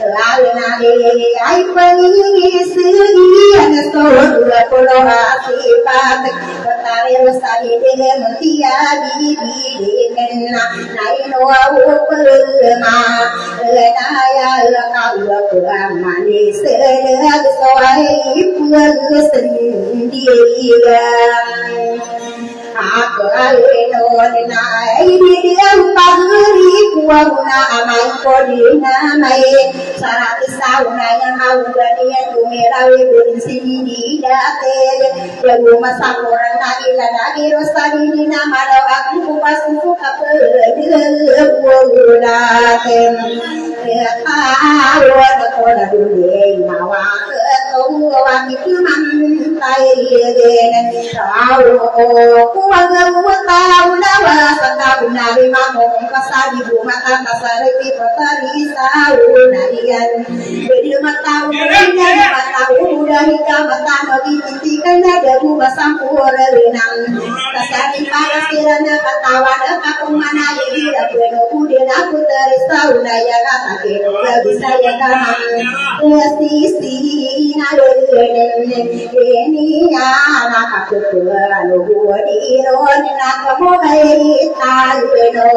lalu nade ai pengisian dua pulau asipat petari rusadi dengan mutia bibi kena naino perma lenaya kaula manis selag soai pul sendirian aku aleno nai dia pagri kuana amai kodina mai sarati sauna yang au dia tumerawi bersini di date lagu masa orang tadi lagi rosadi di nama aku kupas buka pedulatem kawan kola dunia mawa ketua itu mantai den tahu tahu nawa sangka benari mamong kasadi mata kasareki petari saunarian beri mata dari mata nogi tintikan ada buah sampur renang kasari paras kiranya katawa kapung mana jadi aku kemudian aku tersaunaya kata kira bisa ya kaman sisi ini anak aku perlu iron nak mulai taleno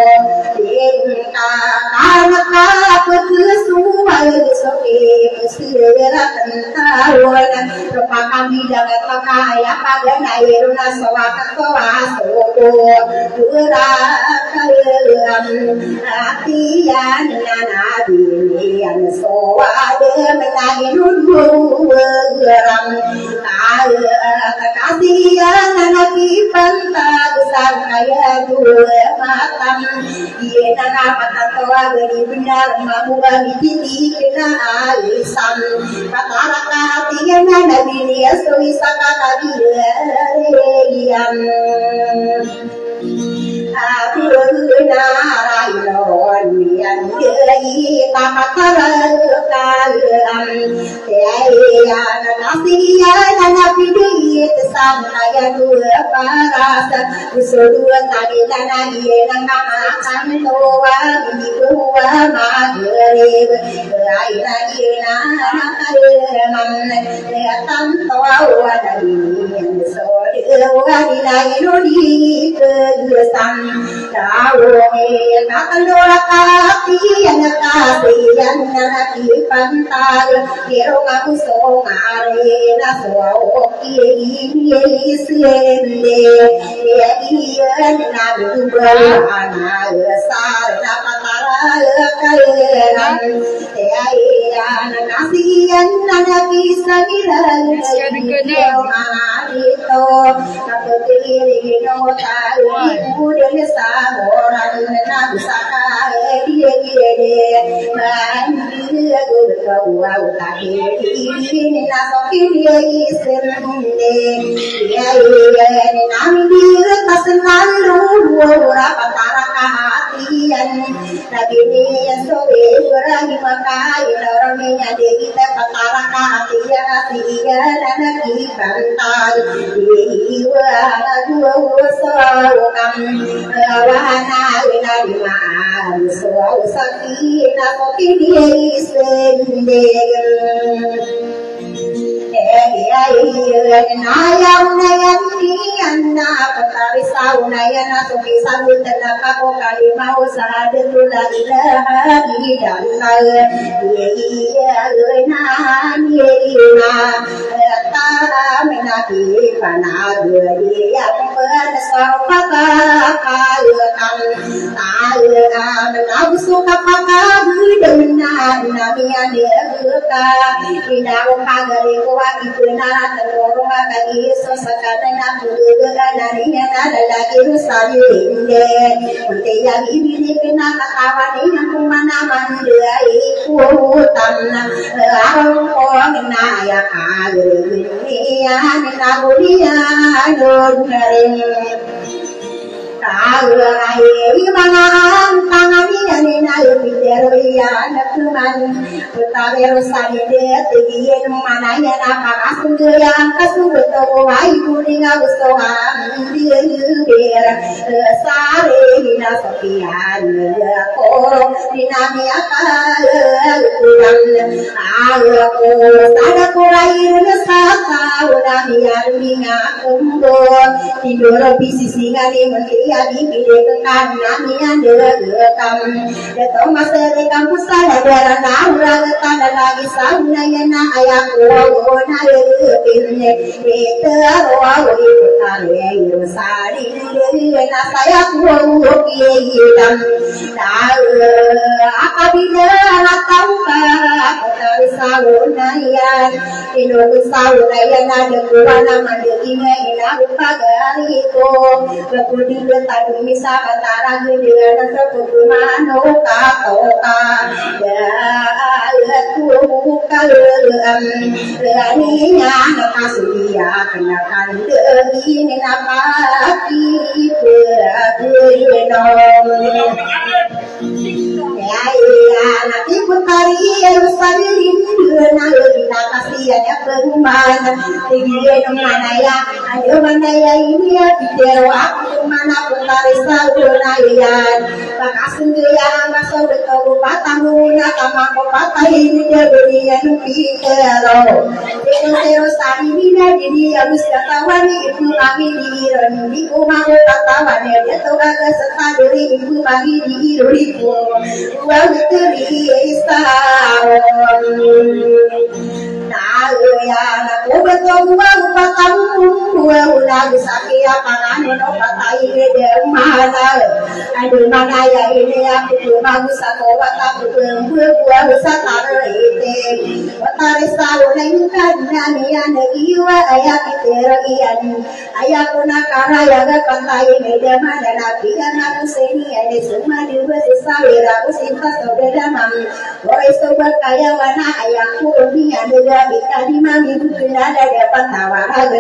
tingka anak aku kesuai soke pesira tentauan rupa kami dapat pakai apa dan air nasawa kawaso dura kalam hatian nanadian soa menagi nundu geram kasihan anak pantag sangkaya dua matam dia nak mata tua beri benar mahu bagi titi kena alisam kata hatian nabi dia soi saka dia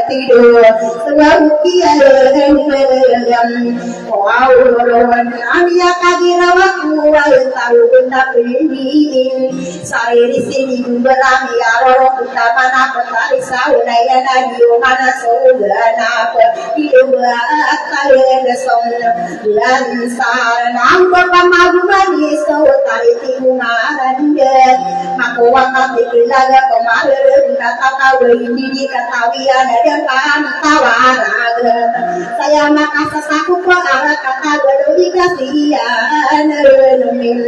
tidur sewahuki ayam wawuron amia kagira waku ayo tahu benda pilih sari di sini berami aroro kita mana petari sauna ya nadio mana saudara apa hidup kalian desong bulan sar nampak pamagu manis saudari timungan dia aku wakati kelaga kemarin kata tahu ini ketawian ada kan tawaraga saya maka sesaku kok arah kata berdui kasihan nemin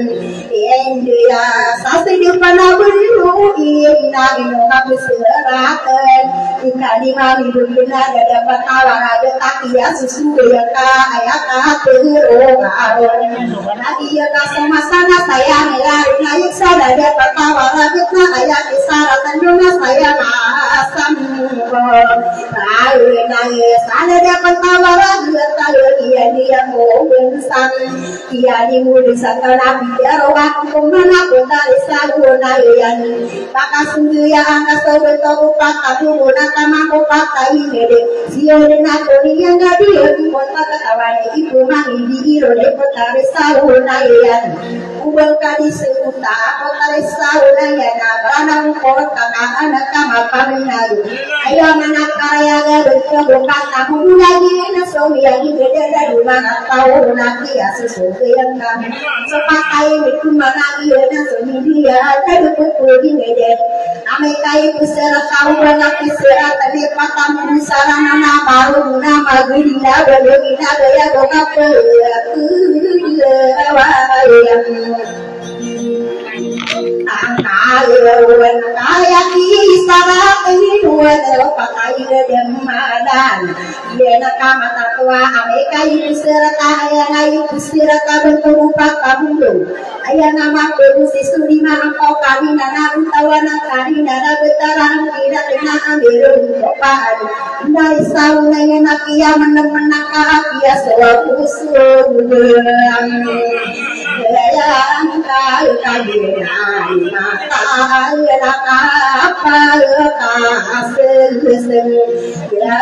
India sasi di mana berilu ina ino kamu serakan ika di mami dunia ada tawaraga takia susu ya ka ayaka terorong nanti ya sama sana saya melari naik sana ada tawaraga na ayak isaratan dona saya asam tahu naik sana ada tawaraga tahu dia mau bensan dia dimudi sakana biar orang kumana kota isaguna yan pakasuya angka sobeto pakatu muna tamako pakai nede siore na koni yang gadi di kota katawani ibu mangi di iro de kota isaguna yan ubang kadi seuta kota isaguna yan aranang kota anak kama paminaru ayo mana karya gado buka tamu lagi na somi lagi beda dari mana tahu nanti ya sesuatu yang kami sepakai itu mana iya na somi dia ada betul di medan amekai pusara tahu banyak pusara tadi patamu sarana na baru nama gila begina gaya boga angkaluan kaya kisara ini dua pakai demadan dia nakamata tua amekai pusara kaya ngai pusara kabentuk pakamu ayah nama berusi sulima angkau kami nana utawana kami nana betarang tidak kena ambil kopan dari saunanya nakia menang kakia selalu sulam ya angkau kami mata apa kasih ya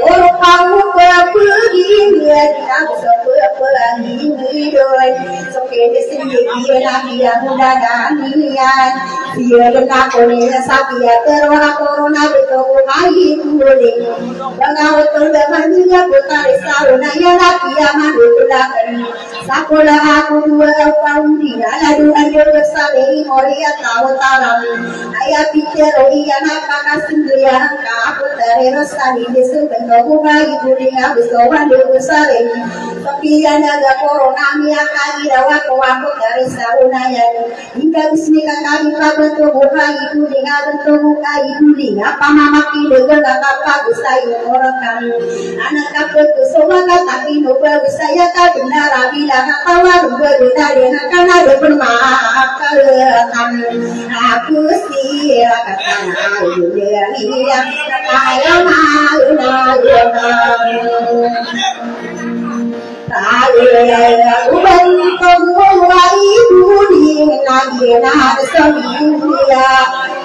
orang kamu pergi dia tidak seperti ini soke dia lagi yang muda dan nian dia dengan korea sakia terora corona betul kali kuling bangau terdepan juga putari sauna ya lagi yang mandulakan sakola aku 2 tahun dia lalu ada bersari moria tahu taram ayah pikir iya nakana sendirian aku tererosani desu bentuk bagi kuling habis kawan dia bersari tapi ada corona mia kali aku dari saunanya hingga bismillah kali bentuk bukai kuling bentuk bukai kuling apa mama kilo apa bisa orang kami anak kapal tu semua kata kino bisa ya tak benar bilang apa berbeda dengan karena ada bermakam aku sih kata dia yang kaya malu uban kemulai budi lagi nak semingguya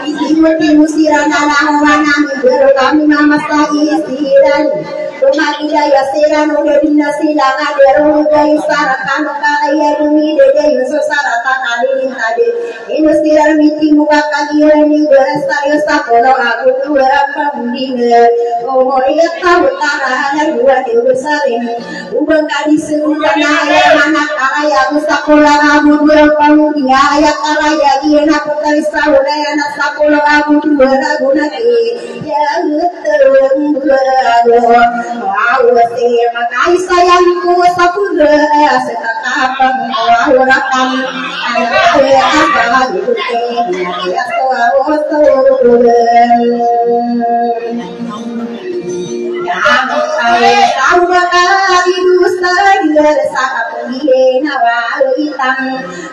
isi mati musiran anak orang berkami nama saya siran rumah kita ya siran udah dinasilang ada rumah isarakan kaya demi dede yuso sarata kali tadi ini siran miti muka kagian ini bersari sakolo aku dua pembina umur ya tahu tanah dua besarin uban kali sebulan ayah mana karaya sekolah abu dua pembina ayah karaya dia nak putari saudara anak sekolah abu dua ragu nanti ya terung berado awasi makai sayangku sapura setakapang awarakan anak apa itu ya tahu kali dusta dia saka pengiena walau hitam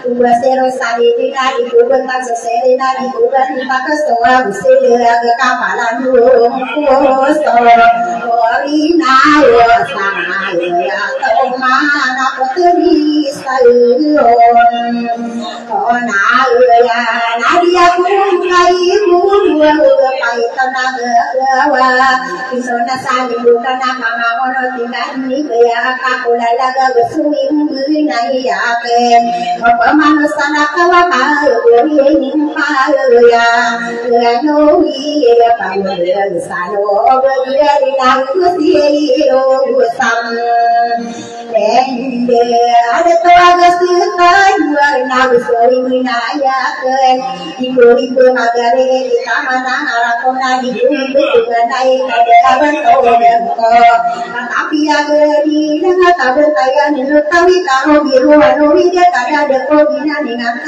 dua sero sari dinari bentak seseri nari bentak kesoa busela ke kapalan dulu kosto orina wasana ya mana putri sayun ona ya nadia kungai guru pai tanah wa kisona sali kana mama ono tinggal ni kaya kakula laga besui nai ya ke apa manusana kawa ka uri pa ya no ya pa sano beri nang kusi ro sam and ada tawaga sitai warna besori minaya ke ibu magare kita mana arakona ibu nai ada aban ko tapi agari dengan tabel kaya ninu tawi tahu biru anu dia kada de ko bina ningan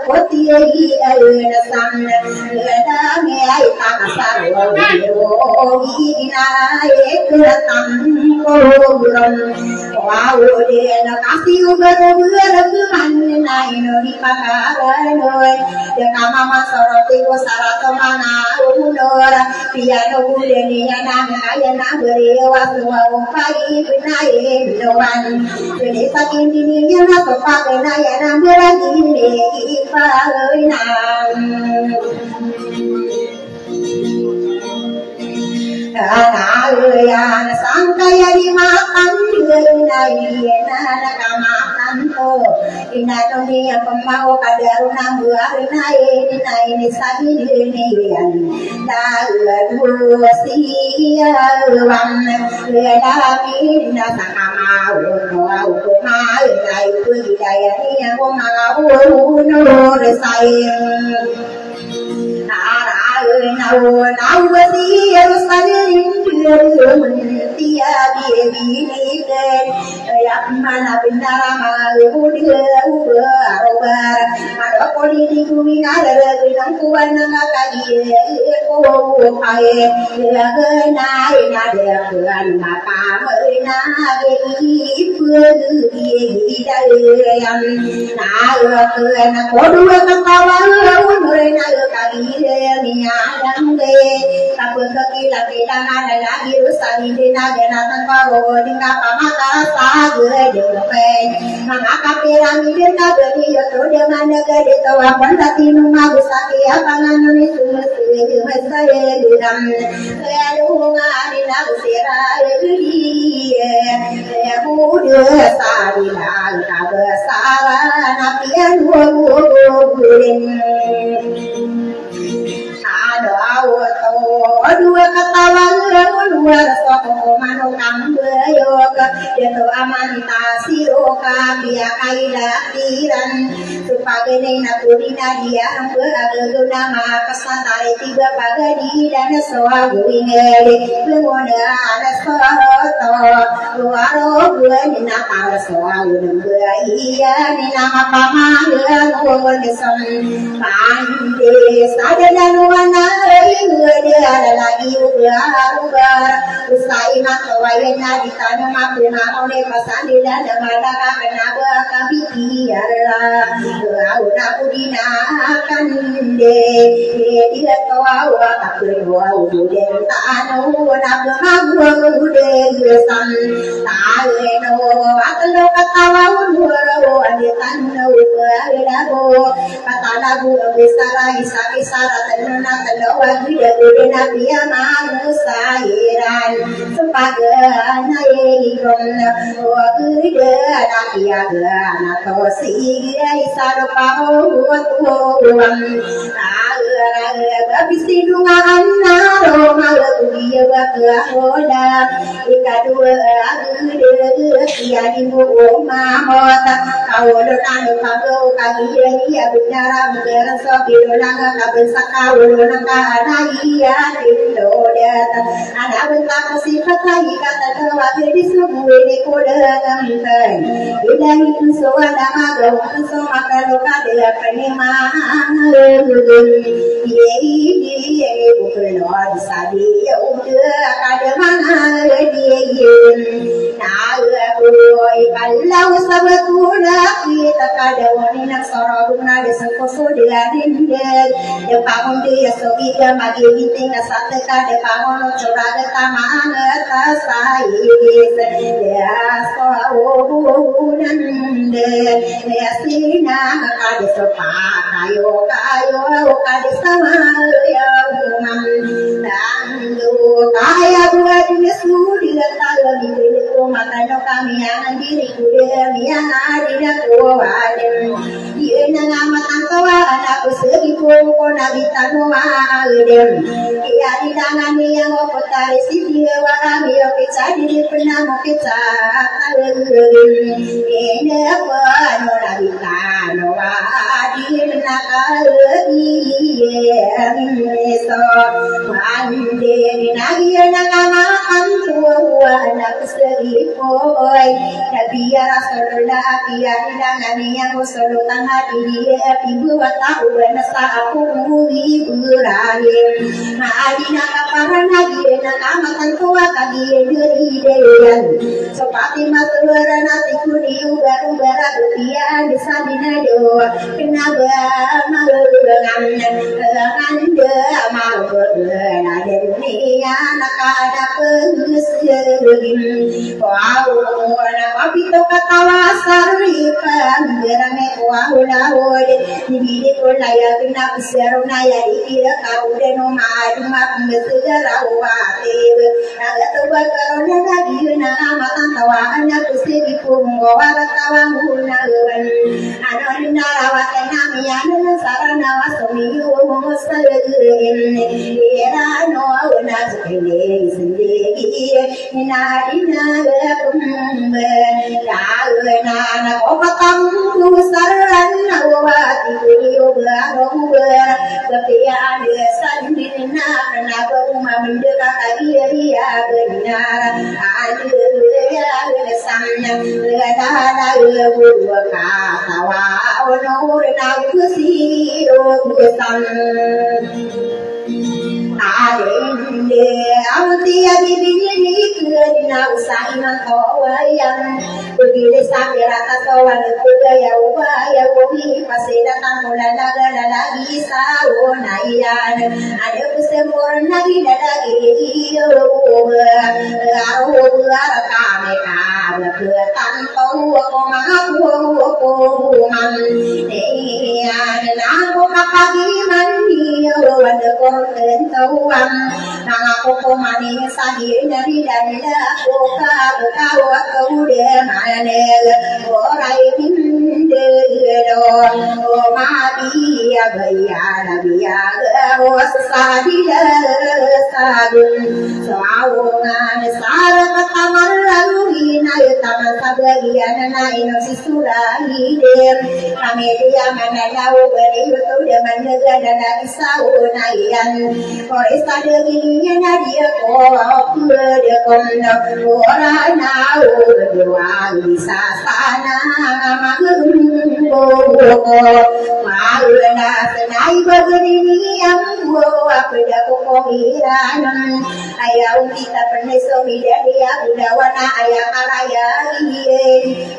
poti na sam ada me ai ta saro biru ina ekram ko buron wow dia na kasih uber nai no di pakara noi dia kama masoroti ko sarato mana unor piano ni na kaya na beri wasu pai pinai doan jadi saking dininya na pakai na ya na berani ni paina Kalian sangkaya dimakan nai na kamakan to ina dunia pemau kadaruna buah nai ni sabi ni yan dalu sia wan ledami na sakamau no ma nai pui daya ni ko mau no resai nau besi saling tia di ya mana bintara malu dia ubar ada polisi kumi ada bilang kuan ngakadi ko hai ya genai ada kuan maka merina di pudi yang na kuan ko dua ketawa merina kadi ni yang de tapi kekila kita ada lagi rusani dina genatan paro dina pamaka sagre depe mangaka piramide na beri yoto de mana gede to apandati numa busaki apangan ni sumese mesare diram elunga dina usira ri ya budu sarila ka besara na pian burin dua ketawa dua soko manu kambeyo deto amanita siroka biya kaila tiran supagene na purina dia ambe aguna ma kasantare tiba pagadi dan soa guingele lengoda ana soto luaro bulan na kala soa gunung iya ni nama pamangga ngone son pande sadana nuana dia lagi ubar usai makawayana di tanah makuna oleh pasandi dan malaka kenapa kami tiara una pudina kande dia tawa tak berdoa udah tanu nak magu udah san taeno atlo katawa uro ade tanu berabo kata lagu besara isara tanuna telawa dia Nabiya manusairan supagana ikon wagde nabiya gana tosi isarupa utuam gabisidunga annaro maludiya wakahoda ikadua agde kiani muoma mota kawodo nanu kago kagiya binara mugerso bidolanga kabesaka wolonanga anaiya Indonesia, anak bentak sifat lagi kata terwakil di sebuah dekoder ganteng. Bila itu soal nama gaung, so maka loka dia penyemang ye bukan orang sadi udah kada mana dia nah boy kalau sebetulnya kita kada wanita soroguna desengkoso diladindel ya bangun dia sobiga magi binting asate kada bangun coraga tamaan tasai ya sohunande ya sina kada sopa kayo kada sama ya mandu kaya buat mesudi kalau di itu makanya kami yang diri kuda yang ada kuadem dia nama tangkawa anakku segipun kona bitanu adem dia di tangan yang opotari siti warami oke di pernah mau kita ini apa nora bitanu adi menakal dia so mande nagi nakama antua anak segipun biar rasulullah biar dengan yang solutan hati dia ibu tahu nasa aku ibu rahim adina kaparan lagi nakama tantua kagi diri deyan seperti maturana nanti kuni ubah rupiah bisa dinado kenapa anda mau berada dunia nak ada pengeserin wow Kapito katawa saripan berane kuahulahode nibide kolaya pinapsero naya dikira kaude no maaduma pingesegara uwatebe agatoba karona nagiyuna amatantawa anya kusegi pungo waratawa ngunawan anonina rawate namiyana sarana wasomiyu musayin yerano unazukene sindegi ninadina kumbe na có tâm tu saran awati kuyo barong ber ketia de sandina na ko ma minde ka dia benar ade ya de samnya da bu ka tawa ono na kusi ro san ade auti abi bini kerana usai mangkawayang begini sampai rata kawan budaya ubaya wohi pasti datang mulai lagi sawonayan ada pesempur lagi lagi kami ketan tahu aku mengaku man dan aku pagi mandi ada korban tahuan aku mani sahih dari aku kau udah mana orang ini oh mati ya bayar biar oh sesadi sadun saungan sarat kamar lalu inai taman sabagian naik si surahi dem kami dia mana tahu beri itu dia mana ada saunaian oh istade gini dia kok dia kondo orang tahu doa bisa sana magumbo maulana senai begini yang gua pada kokohiran ayah kita pernah somida dia budawana ayah kalaya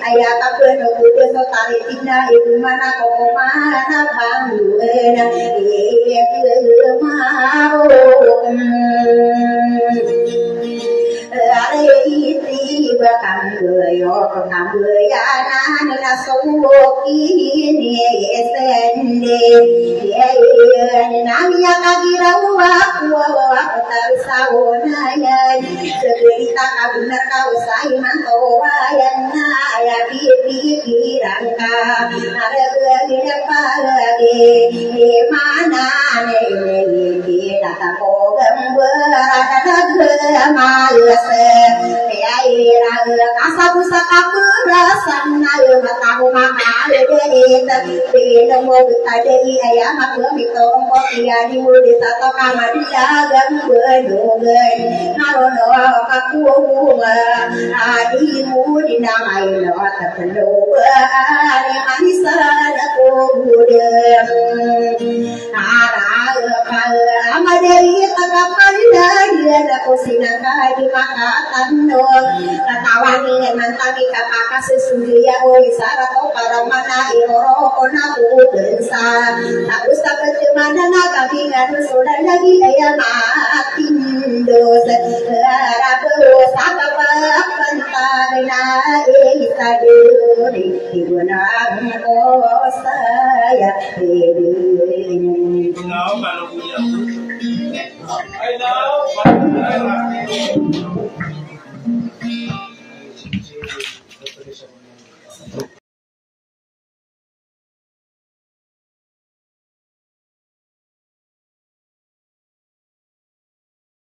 ayah kapan udah so tarik tina ibu mana koko mana banguena mau iti bakang yo bakang ya na so kini sende na miya kagira wa tarisawona ya segerita kabenar kau sai mantowayan na ya pikiran ka ada gede palagi mana ne kita ko gambar ada malas ya ira kasabu sakapu rasan ayo matamu makal dede mau tadi ayam aku mito kok dia di mulut atau kamar dia gambar dogen harono aku adimu dinamai lo terpenuh ani manis aku budem Amadari tagapanda dia na kusinaka di makatan no tatawani nantami kapaka susuya o isara ko para mana ioro ko na ubensa tapos dapat mana na kabingan sudah lagi aya matindo rabu sakapa pantang na isaduri ibunang ko saya I know.